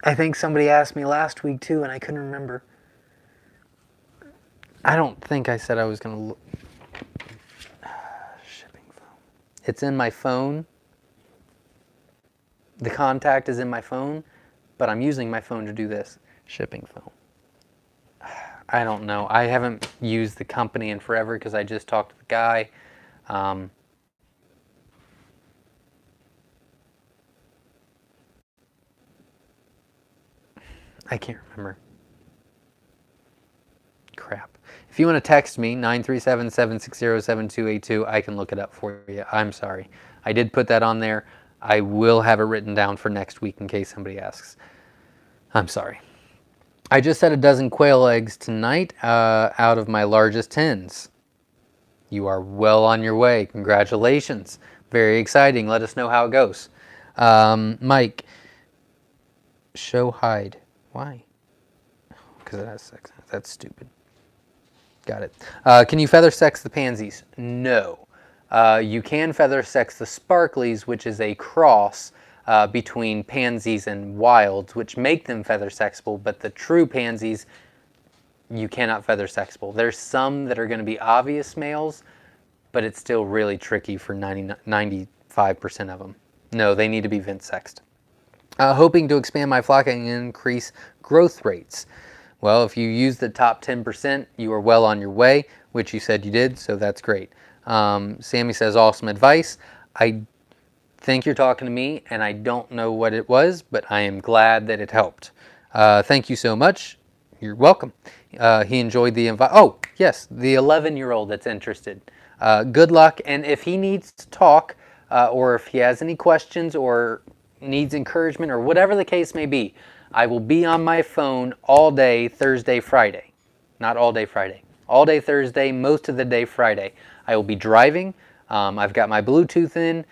I think somebody asked me last week, too, and I couldn't remember. I don't think I said I was going to look. Shipping phone. It's in my phone. The contact is in my phone, but I'm using my phone to do this. Shipping phone. I don't know. I haven't used the company in forever because I just talked to the guy. I can't remember. Crap. If you want to text me, 937-760-7282, I can look it up for you. I'm sorry. I did put that on there. I will have it written down for next week in case somebody asks. I'm sorry. I just had a dozen quail eggs tonight out of my largest hens. You are well on your way. Congratulations. Very exciting. Let us know how it goes. Mike, show hide. Why? Because it has sex. That's stupid. Got it. Can you feather sex the pansies? No. You can feather sex the sparklies, which is a cross between pansies and wilds, which make them feather sexable, but the true pansies, you cannot feather sexable. There's some that are going to be obvious males, but it's still really tricky for 95% of them. No, they need to be vint sexed. Hoping to expand my flock and increase growth rates. Well, if you use the top 10%, you are well on your way, which you said you did, so that's great. Sammy says, awesome advice. I think you're talking to me, and I don't know what it was, but I am glad that it helped. Thank you so much. You're welcome. He enjoyed the invite. Oh, yes, the 11-year-old that's interested. Good luck, and if he needs to talk, or if he has any questions or needs encouragement or whatever the case may be, I will be on my phone all day Thursday, Friday. Not all day Friday. All day Thursday, most of the day Friday. I will be driving. I've got my Bluetooth in.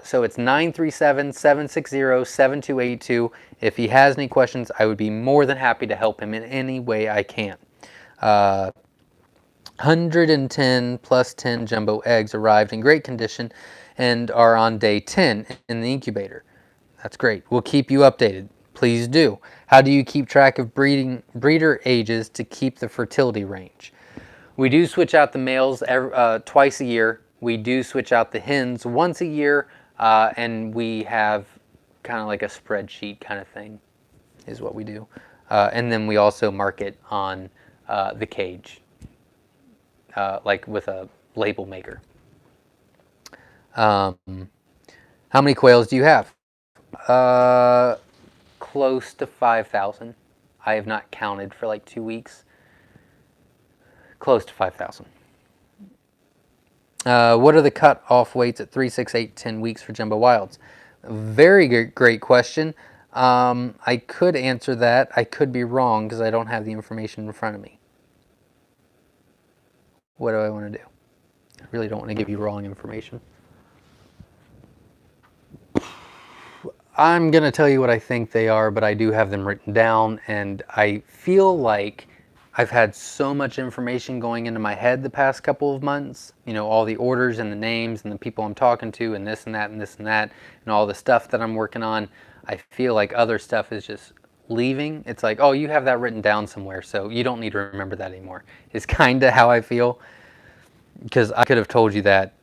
So it's 937-760-7282. If he has any questions, I would be more than happy to help him in any way I can. 110 plus 10 jumbo eggs arrived in great condition and are on day 10 in the incubator. That's great. We'll keep you updated. Please do. How do you keep track of breeder ages to keep the fertility range? We do switch out the males twice a year. We do switch out the hens once a year, and we have kind of like a spreadsheet kind of thing is what we do. And then we also mark it on the cage, like with a label maker. How many quails do you have? Close to 5,000. I have not counted for like 2 weeks. Close to 5,000. What are the cut-off weights at 3, 6, 8, 10 weeks for jumbo wilds? Very great question. I could answer that. I could be wrong because I don't have the information in front of me. What do I want to do? I really don't want to give you wrong information. I'm going to tell you what I think they are, but I do have them written down, and I feel like I've had so much information going into my head the past couple of months, you know, all the orders and the names and the people I'm talking to and this and that and this and that and all the stuff that I'm working on. I feel like other stuff is just leaving. It's like, oh, you have that written down somewhere, so you don't need to remember that anymore. It's kind of how I feel, because I could have told you that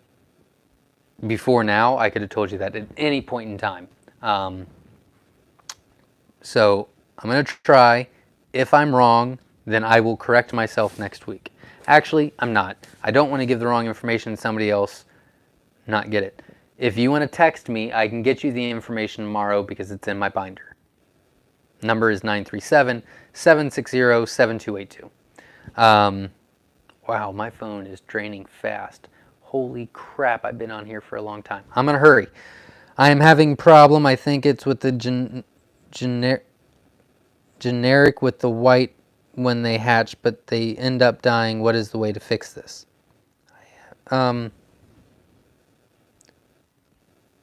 before now. I could have told you that at any point in time. So I'm going to try. If I'm wrong, then I will correct myself next week. Actually, I'm not. I don't want to give the wrong information and somebody else not get it. If you want to text me, I can get you the information tomorrow because it's in my binder. Number is 937-760-7282. Wow, my phone is draining fast. Holy crap, I've been on here for a long time. I'm going to hurry. I am having a problem. I think it's with the generic with the white when they hatch, but they end up dying. What is the way to fix this?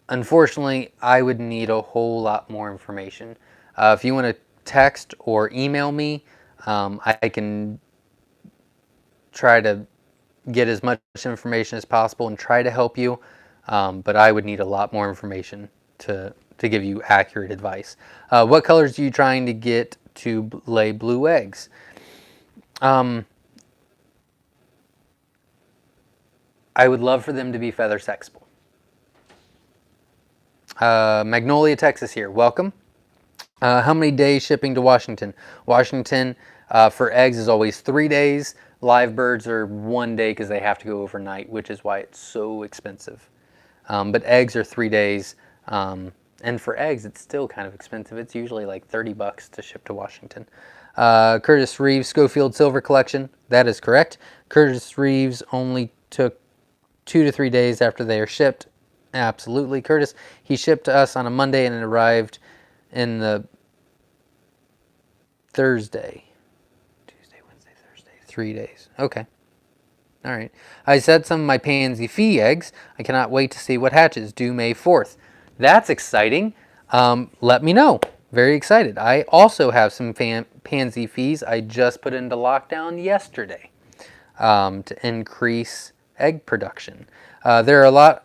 Unfortunately, I would need a whole lot more information. If you want to text or email me, I can try to get as much information as possible and try to help you. But I would need a lot more information to give you accurate advice. What colors are you trying to get to lay blue eggs? I would love for them to be feather sexable. Magnolia, Texas here. Welcome. How many days shipping to Washington? Washington for eggs is always 3 days. Live birds are 1 day because they have to go overnight, which is why it's so expensive. But eggs are 3 days. And for eggs, it's still kind of expensive. It's usually like $30 to ship to Washington. Curtis Reeves, Schofield Silver Collection. That is correct. Curtis Reeves only took 2 to 3 days after they are shipped. Absolutely, Curtis. He shipped to us on a Monday and it arrived in the Thursday. Tuesday, Wednesday, Thursday. 3 days. Okay. All right. I set some of my pansy fee eggs. I cannot wait to see what hatches. Due May 4th. That's exciting. Let me know. Very excited. I also have some pansy fees I just put into lockdown yesterday to increase egg production. There are a lot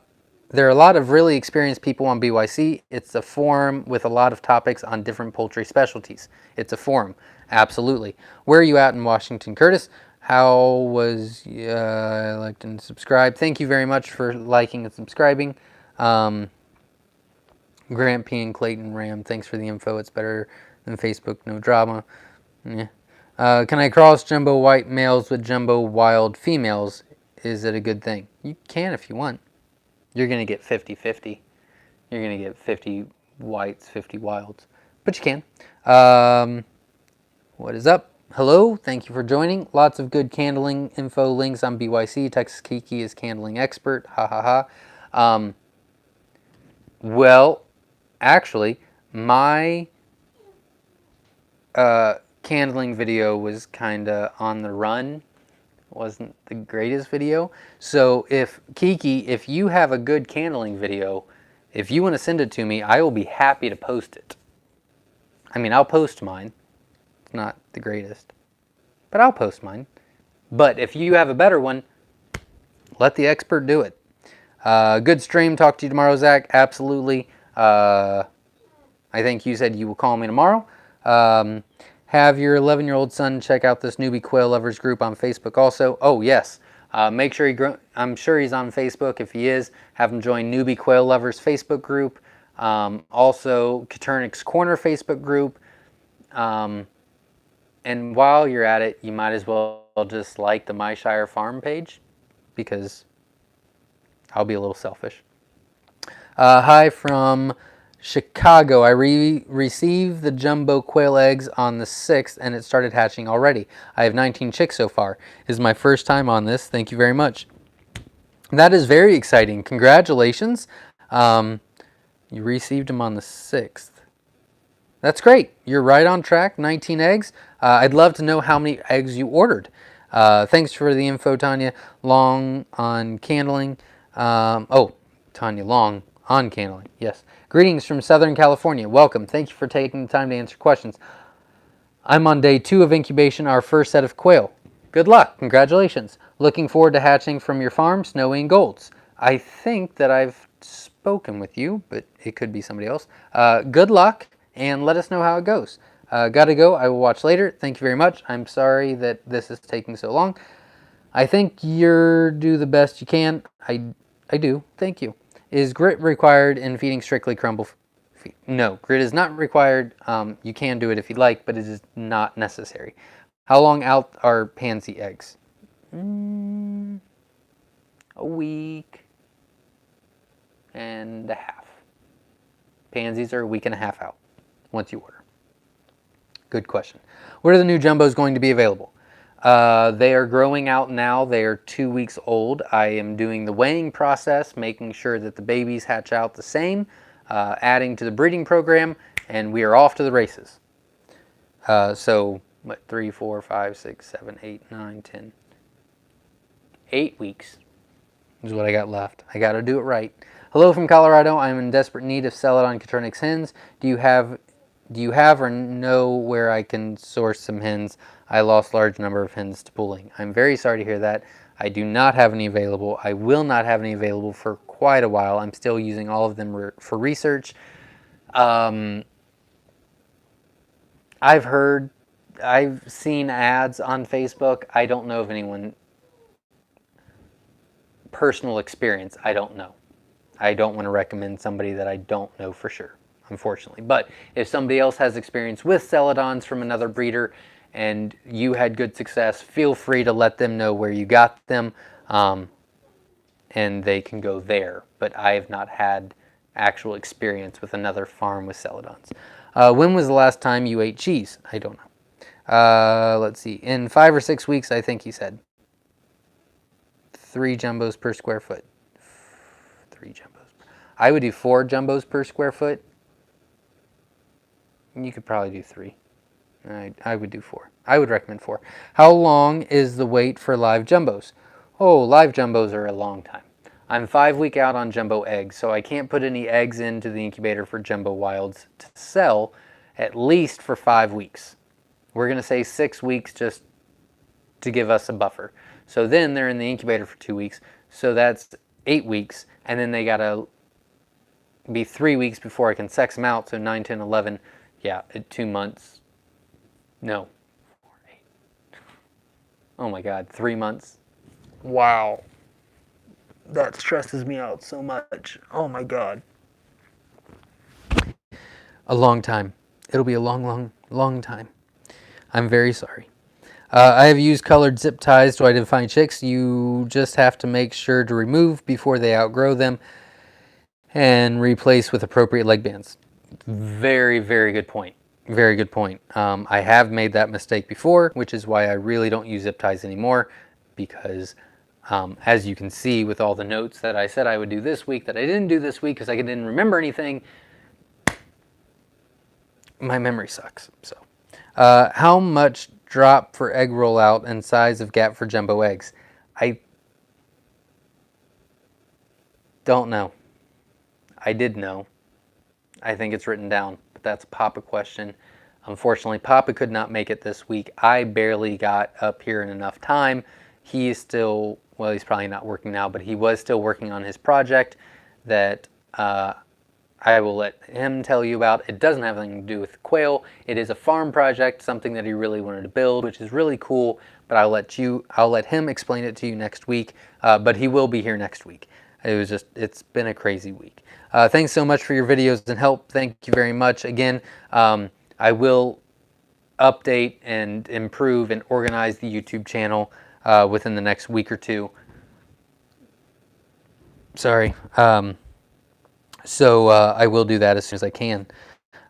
of really experienced people on BYC. It's a forum with a lot of topics on different poultry specialties. It's a forum. Absolutely. Where are you at in Washington, Curtis? How was I liked and subscribed? Thank you very much for liking and subscribing. Grant P. and Clayton Ram, thanks for the info. It's better than Facebook, no drama. Yeah. Can I cross jumbo white males with jumbo wild females? Is it a good thing? You can if you want. You're going to get 50-50. You're going to get 50 whites, 50 wilds. But you can. What is up? Hello. Thank you for joining. Lots of good candling info links on BYC. Texas Kiki is candling expert. Ha ha ha. Well, actually, my candling video was kind of on the run. Wasn't the greatest video. So if Kiki, if you have a good candling video, if you want to send it to me, I will be happy to post it. I mean, I'll post mine. It's not the greatest, but I'll post mine. But if you have a better one, let the expert do it. Good stream. Talk to you tomorrow, Zach. Absolutely. I think you said you will call me tomorrow. Have your 11-year-old son check out this newbie quail lovers group on Facebook also. Oh, yes. Make sure I'm sure he's on Facebook. If he is, have him join Newbie Quail Lovers Facebook group. Also, Katernik's Corner Facebook group. And while you're at it, you might as well just like the Myshire Farm page, because I'll be a little selfish. Hi from Chicago. I received the jumbo quail eggs on the 6th, and it started hatching already. I have 19 chicks so far. This is my first time on this. Thank you very much. That is very exciting. Congratulations. You received them on the 6th. That's great. You're right on track. 19 eggs. I'd love to know how many eggs you ordered. Thanks for the info, Tanya. Long on candling. Tanya Long on candling. Yes. Greetings from Southern California. Welcome. Thank you for taking the time to answer questions. I'm on day 2 of incubation, our first set of quail. Good luck. Congratulations. Looking forward to hatching from your farm, Snowy and Golds. I think that I've spoken with you, but it could be somebody else. Good luck, and let us know how it goes. Gotta go. I will watch later. Thank you very much. I'm sorry that this is taking so long. I think you're do the best you can. I do. Thank you. Is grit required in feeding strictly crumble? No, grit is not required. You can do it if you'd like, but it is not necessary. How long out are pansy eggs? A week and a half. Pansies are a week and a half out once you order. Good question. What are the new jumbos going to be available? They are growing out now. They are 2 weeks old. I am doing the weighing process, making sure that the babies hatch out the same, adding to the breeding program, and we are off to the races. So, 3, 4, 5, 6, 7, 8, 9, 10. 8 weeks is what I got left. I got to do it right. Hello from Colorado. I'm in desperate need of Celadon Katernik's hens. Do you have or know where I can source some hens? I lost a large number of hens to pooling. I'm very sorry to hear that. I do not have any available. I will not have any available for quite a while. I'm still using all of them for research. I've seen ads on Facebook. I don't know of anyone. Personal experience, I don't know. I don't want to recommend somebody that I don't know for sure, unfortunately. But if somebody else has experience with Celadons from another breeder and you had good success, feel free to let them know where you got them, and they can go there. But I have not had actual experience with another farm with Celadons. When was the last time you ate cheese? I don't know. Let's see. In 5 or 6 weeks, I think he said. 3 jumbos per square foot. 3 jumbos. I would do 4 jumbos per square foot. You could probably do 3. I would do 4. I would recommend 4. How long is the wait for live jumbos? Oh, live jumbos are a long time. I'm 5 weeks out on jumbo eggs, so I can't put any eggs into the incubator for jumbo wilds to sell at least for 5 weeks. We're going to say 6 weeks just to give us a buffer. So then they're in the incubator for 2 weeks. So that's 8 weeks. And then they got to be 3 weeks before I can sex them out. So 9, 10, 11. Yeah, 2 months. No. 4, 8. Oh my God, 3 months. Wow. That stresses me out so much. Oh my God. A long time. It'll be a long, long, long time. I'm very sorry. I have used colored zip ties to identify chicks. You just have to make sure to remove before they outgrow them and replace with appropriate leg bands. Very, very good point. Very good point. I have made that mistake before, which is why I really don't use zip ties anymore, because as you can see with all the notes that I said I would do this week that I didn't do this week because I didn't remember anything, my memory sucks. So, how much drop for egg rollout and size of gap for jumbo eggs? I don't know. I did know. I think it's written down, but that's a Papa question. Unfortunately, Papa could not make it this week. I barely got up here in enough time. He is still, well, he's probably not working now, but he was still working on his project that I will let him tell you about. It doesn't have anything to do with quail. It is a farm project, something that he really wanted to build, which is really cool. But I'll let him explain it to you next week. But he will be here next week. It's been a crazy week. Thanks so much for your videos and help. Thank you very much. Again, I will update and improve and organize the YouTube channel within the next week or two. Sorry. So I will do that as soon as I can.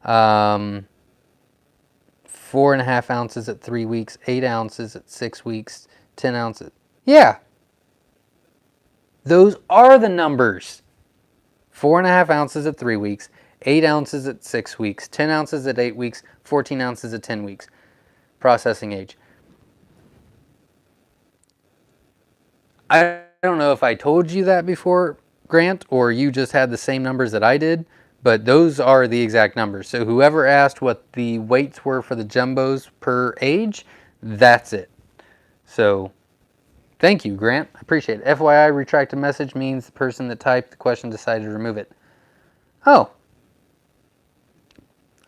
4.5 ounces at 3 weeks, 8 ounces at 6 weeks, 10 ounces. Yeah. Those are the numbers. 4.5 ounces at 3 weeks, 8 ounces at 6 weeks, 10 ounces at 8 weeks, 14 ounces at 10 weeks. Processing age. I don't know if I told you that before, Grant, or you just had the same numbers that I did, but those are the exact numbers. So whoever asked what the weights were for the jumbos per age, that's it. So thank you, Grant. I appreciate it. FYI, retracted message means the person that typed the question decided to remove it. Oh.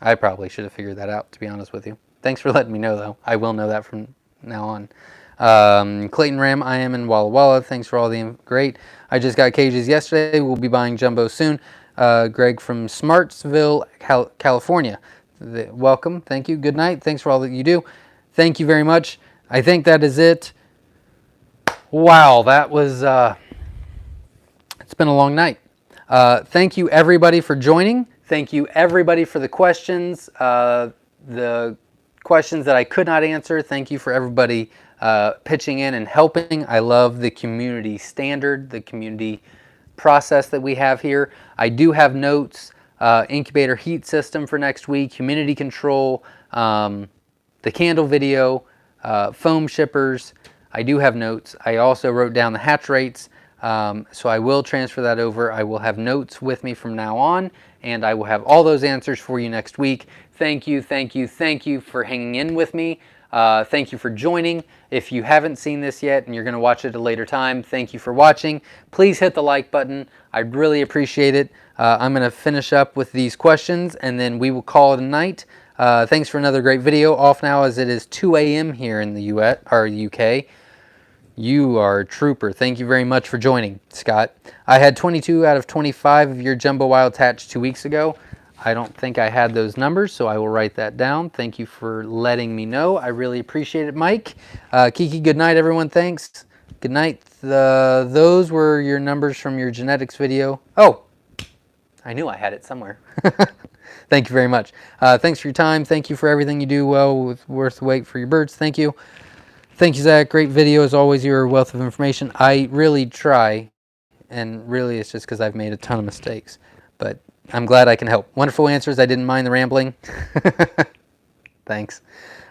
I probably should have figured that out, to be honest with you. Thanks for letting me know, though. I will know that from now on. Clayton Ram, I am in Walla Walla. Thanks for all the great. I just got cages yesterday. We'll be buying jumbo soon. Greg from Smartsville, California. Welcome. Thank you. Good night. Thanks for all that you do. Thank you very much. I think that is it. Wow, that was, it's been a long night. Thank you, everybody, for joining. Thank you, everybody, for the questions. The questions that I could not answer. Thank you for everybody pitching in and helping. I love the community standard, the community process that we have here. I do have notes, incubator heat system for next week, humidity control, the candle video, foam shippers. I do have notes. I also wrote down the hatch rates, so I will transfer that over. I will have notes with me from now on, and I will have all those answers for you next week. Thank you, thank you, thank you for hanging in with me. Thank you for joining. If you haven't seen this yet and you're going to watch it at a later time, thank you for watching. Please hit the like button. I'd really appreciate it. I'm going to finish up with these questions, and then we will call it a night. Thanks for another great video. Off now as it is 2 a.m. here in the US or UK. You are a trooper. Thank you very much for joining, Scott. I had 22 out of 25 of your jumbo wild hatch 2 weeks ago. I don't think I had those numbers, so I will write that down. Thank you for letting me know. I really appreciate it, Mike. Kiki, good night, everyone. Thanks. Good night. Those were your numbers from your genetics video. Oh, I knew I had it somewhere. Thank you very much. Thanks for your time. Thank you for everything you do well with worth the wait for your birds. Thank you. Thank you, Zach. Great video. As always, you're a wealth of information. I really try, and really it's just because I've made a ton of mistakes. But I'm glad I can help. Wonderful answers. I didn't mind the rambling. Thanks.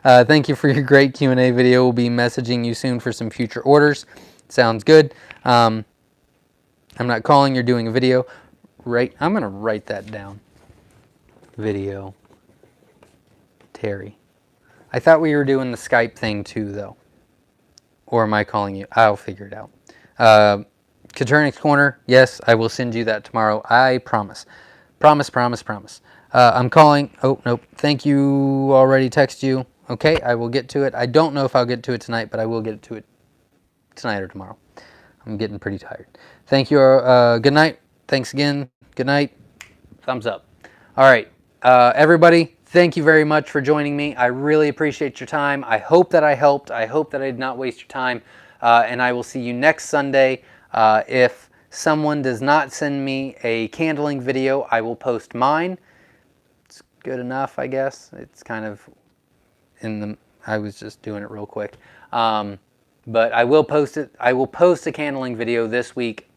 Thank you for your great Q&A video. We'll be messaging you soon for some future orders. Sounds good. I'm not calling. You're doing a video. Right. I'm going to write that down. Video. Terry. I thought we were doing the Skype thing too, though. Or am I calling you? I'll figure it out. Katernik's Corner. Yes, I will send you that tomorrow. I promise. Promise, promise, promise. I'm calling. Oh, nope. Thank you. Already text you. Okay, I will get to it. I don't know if I'll get to it tonight, but I will get to it tonight or tomorrow. I'm getting pretty tired. Thank you. Good night. Thanks again. Good night. Thumbs up. All right. Everybody, thank you very much for joining me. I really appreciate your time. I hope that I helped. I hope that I did not waste your time. And I will see you next Sunday. If someone does not send me a candling video, I will post mine. It's good enough, I guess. It's kind of in the, I was just doing it real quick. But I will post it. I will post a candling video this week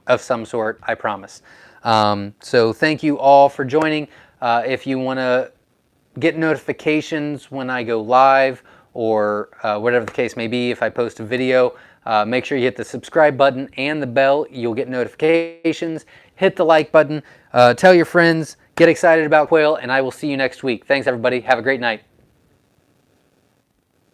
of some sort, I promise. So thank you all for joining. If you want to get notifications when I go live or whatever the case may be, if I post a video, make sure you hit the subscribe button and the bell. You'll get notifications. Hit the like button. Tell your friends. Get excited about quail, and I will see you next week. Thanks, everybody. Have a great night.